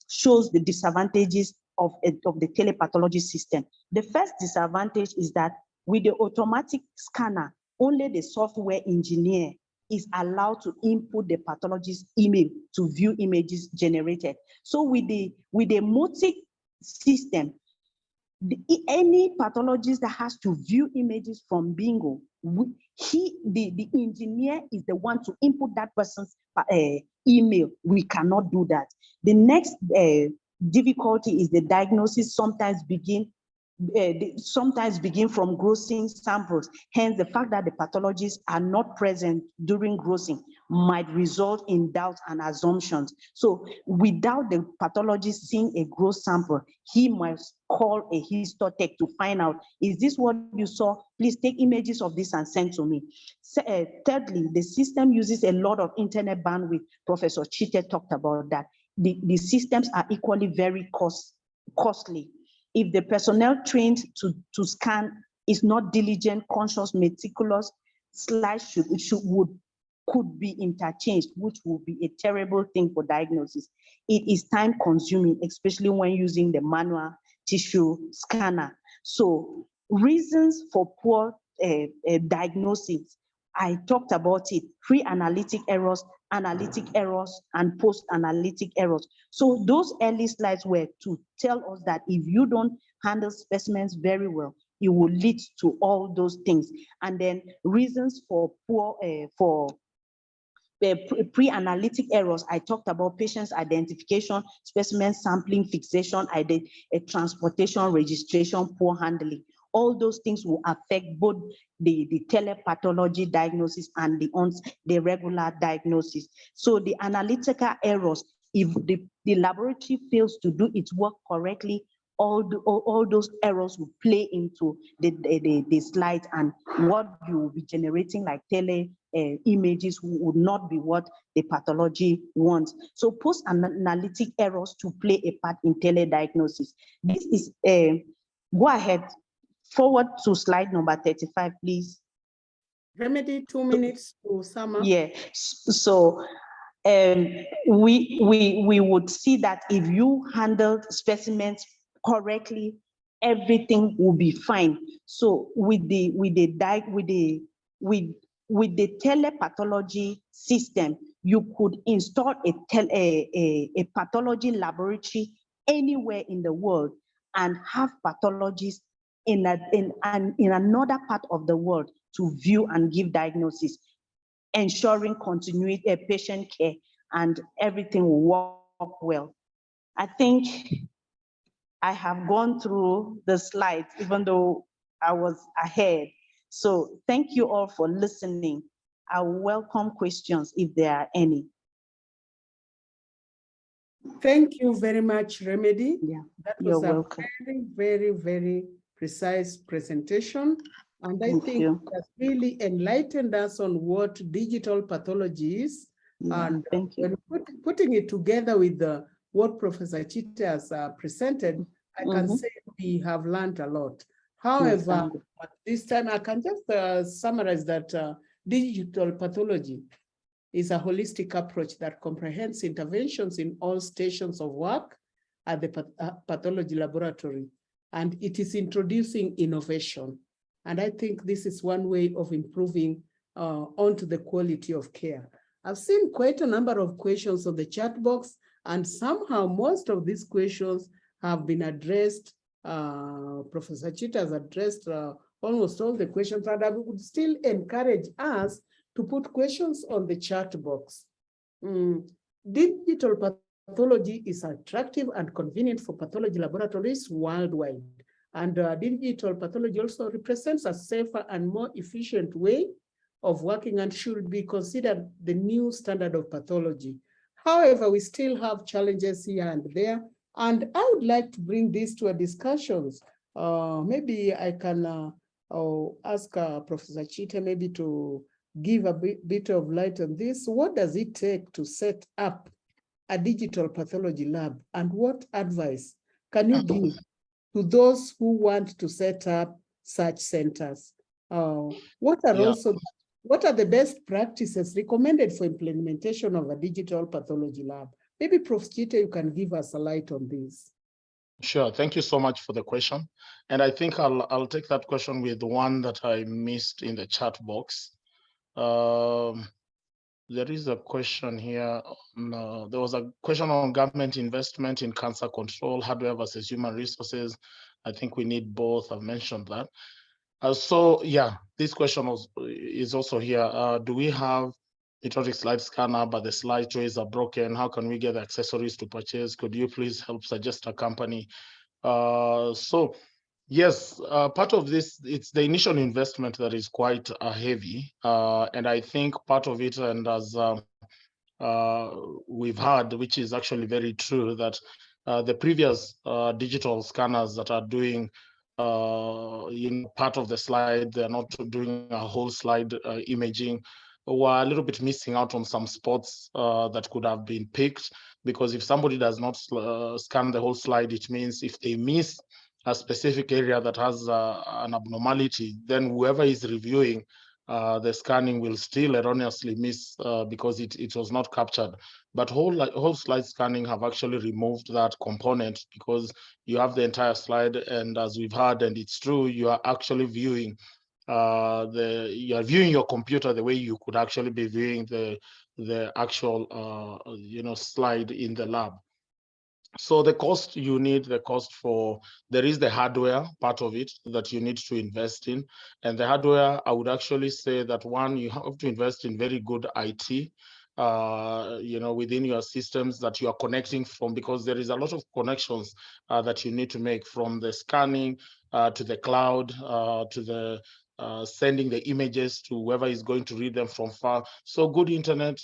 shows the disadvantages of the telepathology system. The first disadvantage is that with the automatic scanner, only the software engineer is allowed to input the pathologist's email to view images generated. So with the MOTIC system, any pathologist that has to view images from Bingo, the engineer is the one to input that person's email. We cannot do that. The next difficulty is the diagnosis sometimes begin from grossing samples. Hence, the fact that the pathologists are not present during grossing might result in doubts and assumptions. So without the pathologist seeing a gross sample, he must call a histotech to find out, is this what you saw? Please take images of this and send to me. Thirdly, the system uses a lot of internet bandwidth. Professor Chite talked about that. The systems are equally very costly. If the personnel trained to scan is not diligent, conscious, meticulous, slides could be interchanged, which would be a terrible thing for diagnosis. It is time consuming, especially when using the manual tissue scanner. So reasons for poor diagnosis, I talked about it: pre-analytic errors, analytic errors, and post-analytic errors. So those early slides were to tell us that if you don't handle specimens very well, it will lead to all those things. And then reasons for poor pre-analytic errors, I talked about patients' identification, specimen sampling, fixation, transportation, registration, poor handling. All those things will affect both the telepathology diagnosis and the regular diagnosis. So the analytical errors, if the laboratory fails to do its work correctly, all those errors will play into the slide, and what you will be generating like images would not be what the pathology wants. So post-analytic errors to play a part in telediagnosis. This is go ahead, Forward to slide number 35, please. Remedy, 2 minutes to sum up. Yeah, so we would see that if you handled specimens correctly, everything will be fine. So with the telepathology system, you could install a pathology laboratory anywhere in the world and have pathologists in another part of the world to view and give diagnosis, ensuring continuity of patient care, and everything will work well. I think I have gone through the slides, even though I was ahead. So thank you all for listening. I welcome questions if there are any. Thank you very much, Remedy. Yeah, That you're was a welcome. very, very, very precise presentation. And I Thank think you. it has really enlightened us on what digital pathology is. Yeah, And thank you. when putting it together with what Professor Chite has presented, I can say we have learned a lot. However, at this time, I can just summarize that digital pathology is a holistic approach that comprehends interventions in all stations of work at the pathology laboratory, and it is introducing innovation. And I think this is one way of improving onto the quality of care. I've seen quite a number of questions on the chat box, and somehow most of these questions have been addressed. Professor Chite has addressed almost all the questions, and I would still encourage us to put questions on the chat box. Digital pathology is attractive and convenient for pathology laboratories worldwide. And digital pathology also represents a safer and more efficient way of working and should be considered the new standard of pathology. However, we still have challenges here and there, and I would like to bring this to a discussions. Maybe I can ask Professor Chite maybe to give a bit of light on this. What does it take to set up a digital pathology lab, and what advice can you give to those who want to set up such centers? What are the best practices recommended for implementation of a digital pathology lab? Maybe Prof. Chite, you can give us a light on this. Sure, thank you so much for the question. And I think I'll take that question with the one that I missed in the chat box. There is a question here. There was a question on government investment in cancer control, hardware versus human resources. I think we need both. I've mentioned that. So yeah, this question is also here. Do we have electronic slide scanner, but the slide trays are broken? How can we get the accessories to purchase? Could you please help suggest a company? So yes, part of this, it's the initial investment that is quite heavy. And I think part of it, and as we've heard, which is actually very true, that the previous digital scanners that are doing part of the slide, they're not doing a whole slide imaging, were a little bit missing out on some spots that could have been picked, because if somebody does not scan the whole slide, it means if they miss a specific area that has an abnormality, then whoever is reviewing the scanning will still erroneously miss because it was not captured. But whole slide scanning have actually removed that component, because you have the entire slide, and as we've heard, and it's true, you are actually viewing you are viewing your computer the way you could actually be viewing the actual slide in the lab. So the cost you need, there is the hardware part of it that you need to invest in. And the hardware, I would actually say that one, you have to invest in very good IT, within your systems that you are connecting from, because there is a lot of connections that you need to make, from the scanning to the cloud, to the sending the images to whoever is going to read them from far. So good internet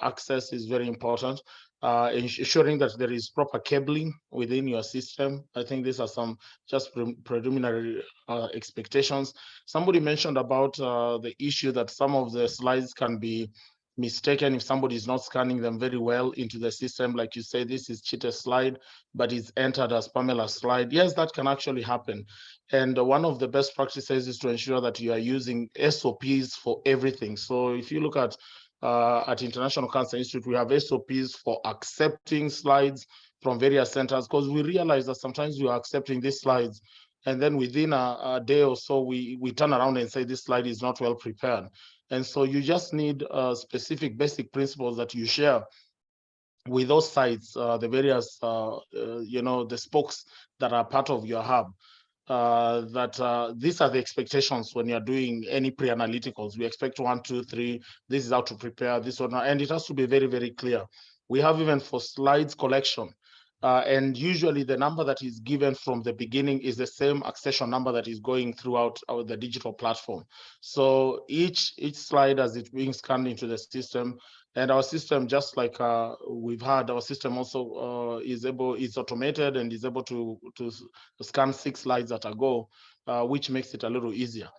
access is very important. Ensuring that there is proper cabling within your system. I think these are some just preliminary expectations. Somebody mentioned about the issue that some of the slides can be mistaken if somebody is not scanning them very well into the system. Like you say, this is Chita's slide, but it's entered as Pamela's slide. Yes, that can actually happen. And one of the best practices is to ensure that you are using SOPs for everything. So if you look at International Cancer Institute, we have SOPs for accepting slides from various centers, because we realize that sometimes we are accepting these slides and then within a day or so, we turn around and say this slide is not well prepared. And so you just need specific basic principles that you share with those sites, the various, the spokes that are part of your hub. These are the expectations when you're doing any pre-analyticals. We expect 1, 2, 3, this is how to prepare this one, and it has to be very, very clear. We have even for slides collection, and usually the number that is given from the beginning is the same accession number that is going throughout the digital platform. So each slide as it's being scanned into the system, and our system, just like we've had, our system also is automated and is able to scan 6 slides at a go, which makes it a little easier.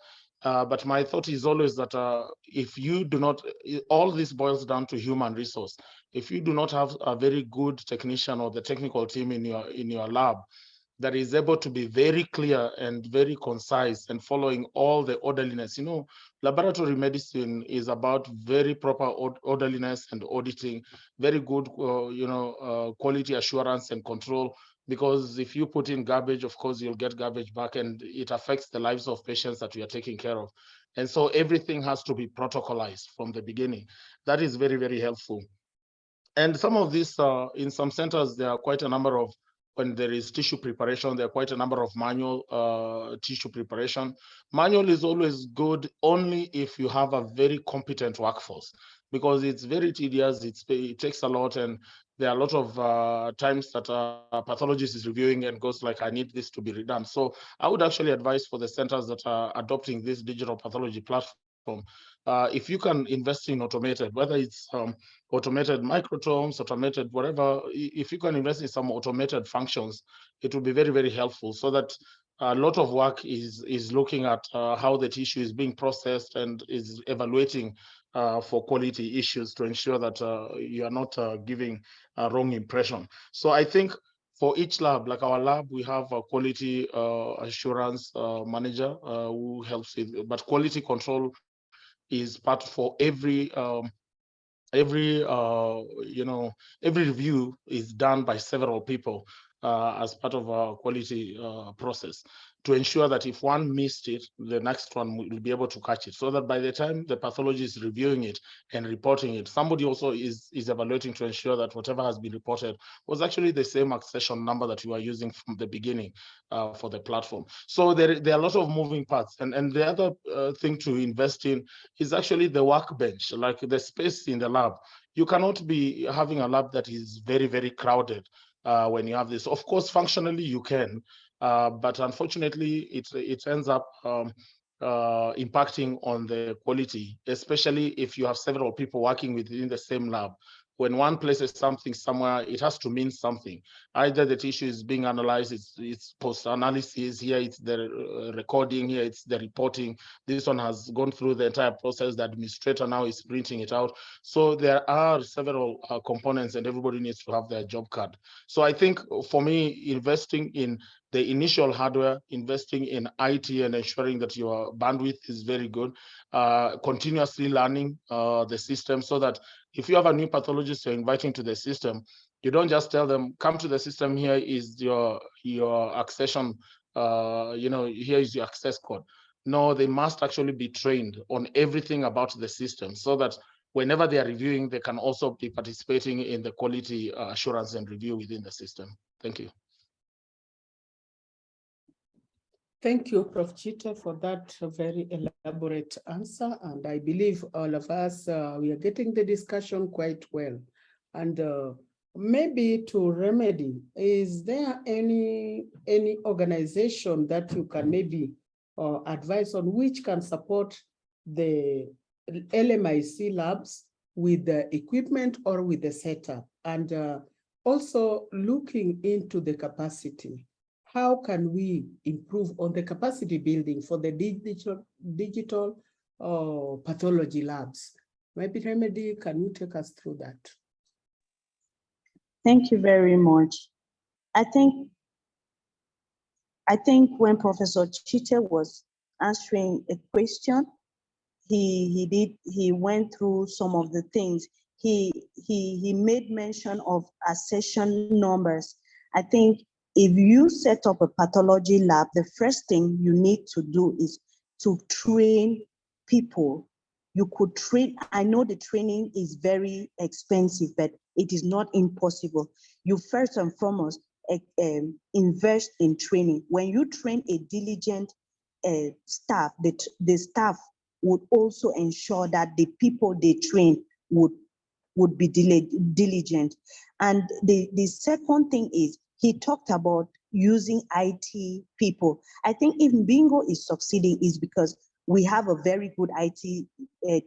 But my thought is always that if you do not, all this boils down to human resource. If you do not have a very good technician or the technical team in your lab that is able to be very clear and very concise and following all the orderliness, laboratory medicine is about very proper orderliness and auditing, very good, quality assurance and control. Because if you put in garbage, of course, you'll get garbage back, and it affects the lives of patients that we are taking care of. And so everything has to be protocolized from the beginning. That is very, very helpful. And some of these, in some centers, there are quite a number of, when there is tissue preparation, there are quite a number of manual tissue preparation. Manual is always good only if you have a very competent workforce, because it's very tedious, it takes a lot, and there are a lot of times that a pathologist is reviewing and goes like, I need this to be redone. So I would actually advise for the centers that are adopting this digital pathology platform, if you can invest in automated, whether it's automated microtomes, automated whatever, if you can invest in some automated functions, it will be very, very helpful, so that a lot of work is looking at how the tissue is being processed and is evaluating for quality issues to ensure that you are not giving a wrong impression. So I think for each lab, like our lab, we have a quality assurance manager who helps with, but quality control is part for every review is done by several people as part of our quality process, to ensure that if one missed it, the next one will be able to catch it, so that by the time the pathologist is reviewing it and reporting it, somebody also is evaluating to ensure that whatever has been reported was actually the same accession number that you are using from the beginning for the platform. So there are a lot of moving parts. And the other thing to invest in is actually the workbench, like the space in the lab. You cannot be having a lab that is very, very crowded when you have this. Of course, functionally you can, but unfortunately it ends up impacting on the quality, especially if you have several people working within the same lab. When one places something somewhere, it has to mean something. Either the tissue is being analyzed, it's post-analysis, here it's the recording, here it's the reporting. This one has gone through the entire process, the administrator now is printing it out. So there are several components, and everybody needs to have their job card. So I think for me, investing in the initial hardware, investing in IT and ensuring that your bandwidth is very good, continuously learning the system, so that if you have a new pathologist you're inviting to the system, you don't just tell them, come to the system, here is your accession, here is your access code. No, they must actually be trained on everything about the system, so that whenever they are reviewing, they can also be participating in the quality assurance and review within the system. Thank you. Thank you, Prof. Chita, for that very elaborate answer. And I believe all of us, we are getting the discussion quite well. And maybe to remedy, is there any organization that you can maybe advise on which can support the LMIC labs with the equipment or with the setup? And also looking into the capacity. How can we improve on the capacity building for the digital pathology labs? Maybe Remedy, can you take us through that? Thank you very much. I think when Professor Chite was answering a question, he went through some of the things. He made mention of accession numbers. I think if you set up a pathology lab, the first thing you need to do is to train people. You could train, I know the training is very expensive, but it is not impossible. You first and foremost invest in training. When you train a diligent staff, the staff would also ensure that the people they train would be diligent. And the second thing is, he talked about using IT people. I think if Bingo is succeeding is because we have a very good IT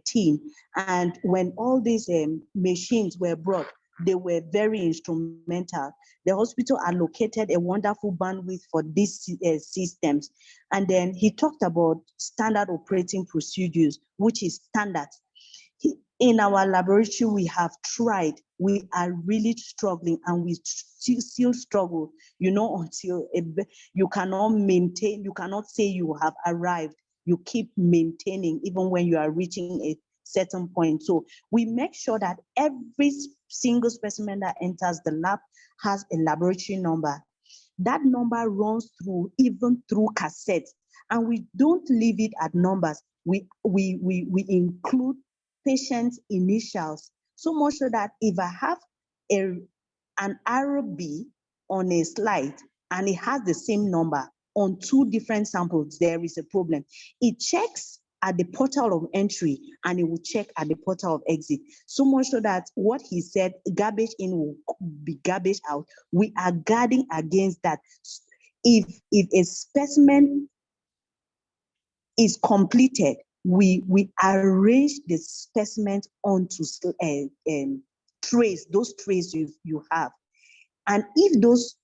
team. And when all these machines were brought, they were very instrumental. The hospital allocated a wonderful bandwidth for these systems. And then he talked about standard operating procedures, which is standard. In our laboratory, we have tried. We are really struggling, and we still struggle, until you cannot maintain, you cannot say you have arrived. You keep maintaining even when you are reaching a certain point. So we make sure that every single specimen that enters the lab has a laboratory number. That number runs even through cassettes, and we don't leave it at numbers. We include patient's initials, so much so that if I have an arrow B on a slide and it has the same number on two different samples, there is a problem. It checks at the portal of entry and it will check at the portal of exit. So much so that what he said, garbage in will be garbage out. We are guarding against that. If a specimen is completed, we arrange the specimens onto trays, those trays you have. And if those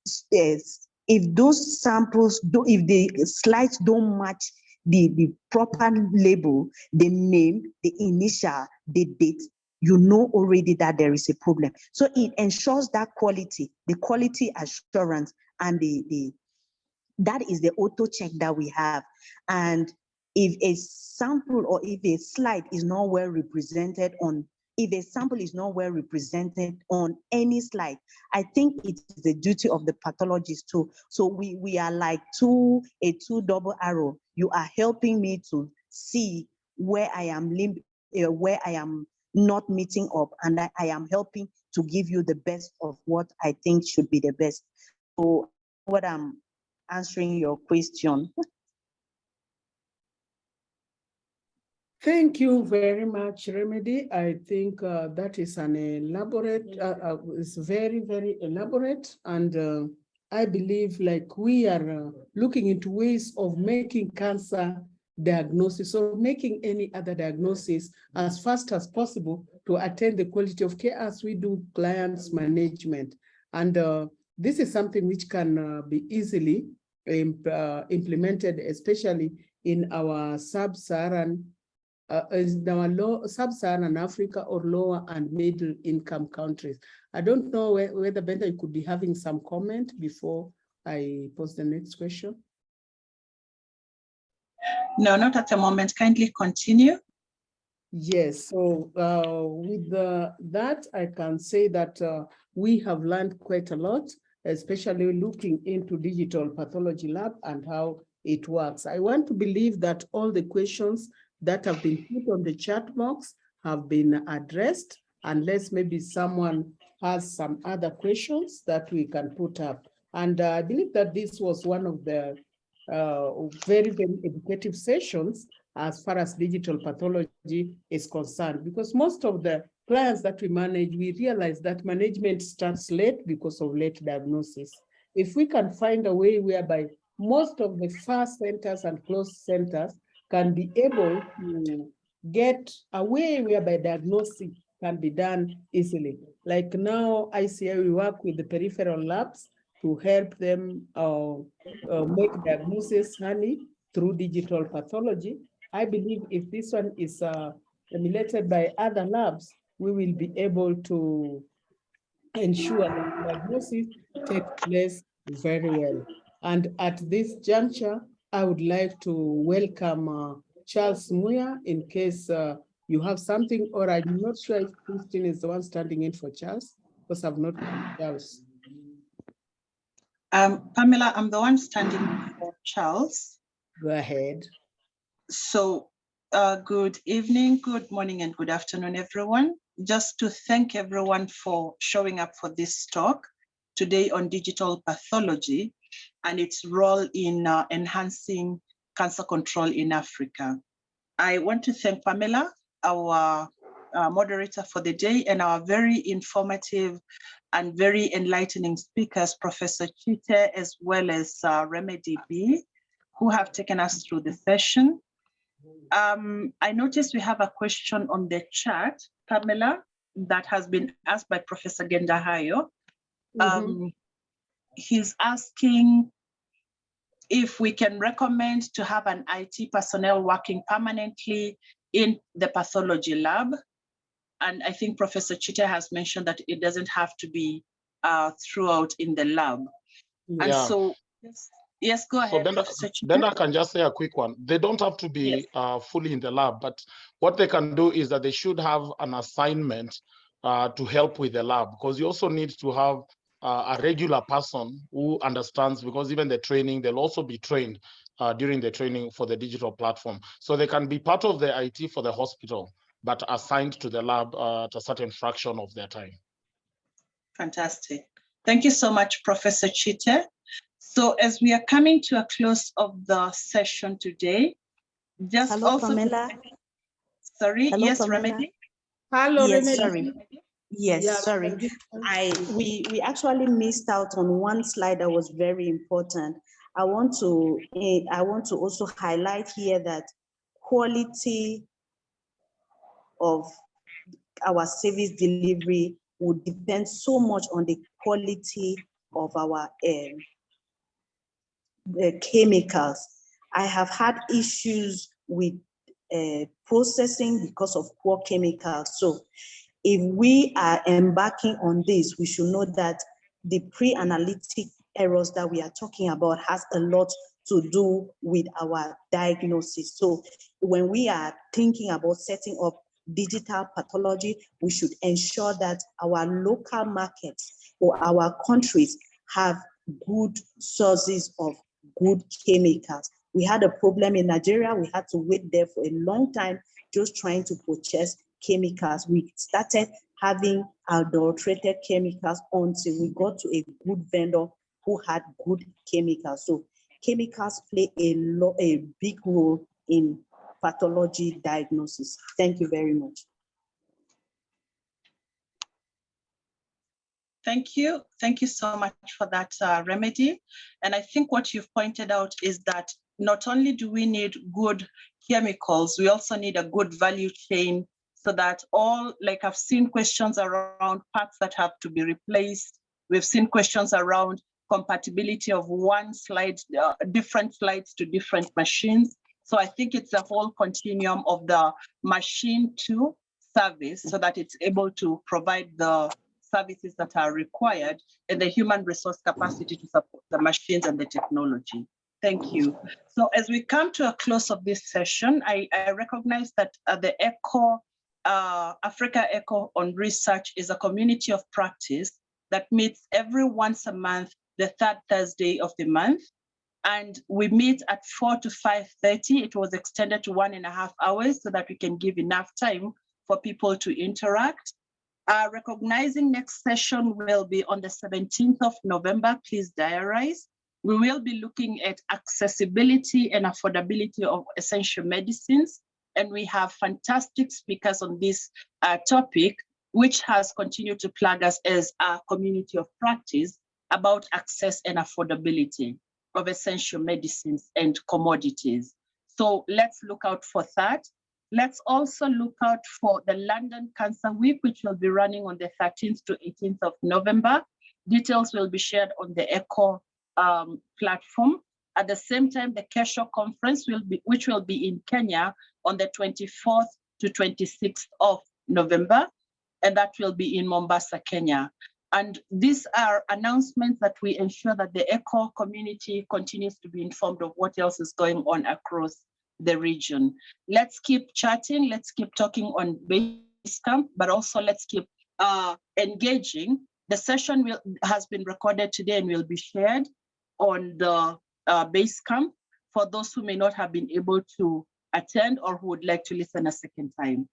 samples, if the slides don't match the proper label, the name, the initial, the date, you know already that there is a problem. So it ensures that quality, the quality assurance, and that is the auto check that we have. And if a sample or if a slide is not well represented if a sample is not well represented on any slide, I think it's the duty of the pathologist too. So we are like a two double arrow. You are helping me to see where I am not meeting up, and I am helping to give you the best of what I think should be the best. So what I'm answering your question. Thank you very much, Remedy. I think that is an elaborate, it's very, very elaborate. And I believe like we are looking into ways of making cancer diagnosis or making any other diagnosis as fast as possible to attain the quality of care as we do clients management. And this is something which can be easily implemented, especially in our sub-Saharan sub-Saharan Africa or lower and middle income countries. I don't know whether Benta you could be having some comment before I pose the next question. No, not at the moment. Kindly continue. Yes, so with that, I can say that we have learned quite a lot, especially looking into digital pathology lab and how it works. I want to believe that all the questions that have been put on the chat box have been addressed, unless maybe someone has some other questions that we can put up. And I believe that this was one of the very, very educative sessions as far as digital pathology is concerned, because most of the clients that we manage, we realize that management starts late because of late diagnosis. If we can find a way whereby most of the fast centers and closed centers can be able to get a way whereby diagnosis can be done easily. Like now, ICI, we work with the peripheral labs to help them make diagnosis honey through digital pathology. I believe if this one is emulated by other labs, we will be able to ensure that diagnosis takes place very well. And at this juncture, I would like to welcome Charles Muya in case you have something, or I'm not sure if Christine is the one standing in for Charles, because I've not heard Charles. Pamela, I'm the one standing for Charles. Go ahead. So good evening, good morning, and good afternoon, everyone. Just to thank everyone for showing up for this talk today on digital pathology and its role in enhancing cancer control in Africa. I want to thank Pamela, our moderator for the day, and our very informative and very enlightening speakers, Professor Chite, as well as Remedy B, who have taken us through the session. I noticed we have a question on the chat, Pamela, that has been asked by Professor Gendahayo. He's asking if we can recommend to have an IT personnel working permanently in the pathology lab. And I think Professor Chite has mentioned that it doesn't have to be throughout in the lab. And so, yes, go ahead, Professor Chite. Then I can just say a quick one. They don't have to be fully in the lab, but what they can do is that they should have an assignment to help with the lab, because you also need to have a regular person who understands, because even the training, they'll also be trained during the training for the digital platform. So they can be part of the IT for the hospital, but assigned to the lab at a certain fraction of their time. Fantastic. Thank you so much, Professor Chite. So as we are coming to a close of the session today, just Hello, also Pamela. Sorry, Hello, yes, Pamela. Remedy? Hello, Yes, Remedy. sorry. Yes, Yeah, sorry. We actually missed out on one slide that was very important. I want to also highlight here that quality of our service delivery would depend so much on the quality of our chemicals. I have had issues with processing because of poor chemicals. So if we are embarking on this, we should know that the pre-analytic errors that we are talking about has a lot to do with our diagnosis. So when we are thinking about setting up digital pathology, we should ensure that our local markets or our countries have good sources of good chemicals. We had a problem in Nigeria. We had to wait there for a long time just trying to purchase chemicals. We started having adulterated chemicals until we got to a good vendor who had good chemicals. So chemicals play a big role in pathology diagnosis. Thank you very much. Thank you. Thank you so much for that, Remedy. And I think what you've pointed out is that not only do we need good chemicals, we also need a good value chain, so that all, like I've seen questions around parts that have to be replaced. We've seen questions around compatibility of one slide, different slides to different machines. So I think it's a whole continuum of the machine to service, so that it's able to provide the services that are required and the human resource capacity to support the machines and the technology. Thank you. So as we come to a close of this session, I recognize that the ECHO, Africa ECHO on Research is a community of practice that meets every once a month, the third Thursday of the month. And we meet at 4 to 5:30. It was extended to 1.5 hours so that we can give enough time for people to interact. Recognizing next session will be on the 17th of November. Please diarize. We will be looking at accessibility and affordability of essential medicines. And we have fantastic speakers on this topic, which has continued to plug us as a community of practice about access and affordability of essential medicines and commodities. So let's look out for that. Let's also look out for the London Cancer Week, which will be running on the 13th to 18th of November. Details will be shared on the ECHO platform. At the same time, the Kesho Conference, which will be in Kenya on the 24th to 26th of November, and that will be in Mombasa, Kenya. And these are announcements that we ensure that the ECHO community continues to be informed of what else is going on across the region. Let's keep chatting, let's keep talking on Basecamp, but also let's keep engaging. The session has been recorded today and will be shared on the Basecamp for those who may not have been able to attend or who would like to listen a second time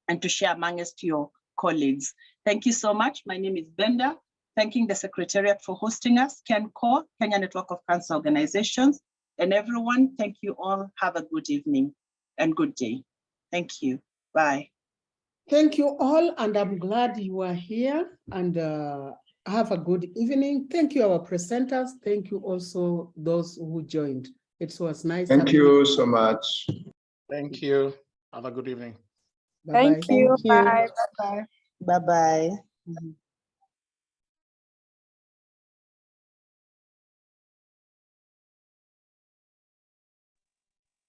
and to share amongst your colleagues. Thank you so much. My name is Benda. Thanking the Secretariat for hosting us, KenCo, Kenya Network of Cancer Organizations, and everyone. Thank you all. Have a good evening and good day. Thank you. Bye. Thank you all, and I'm glad you are here, and have a good evening. Thank you, our presenters. Thank you also those who joined. It was nice. Thank you so much. Thank you. Have a good evening. Bye-bye. Thank you. Bye. Bye. Bye-bye.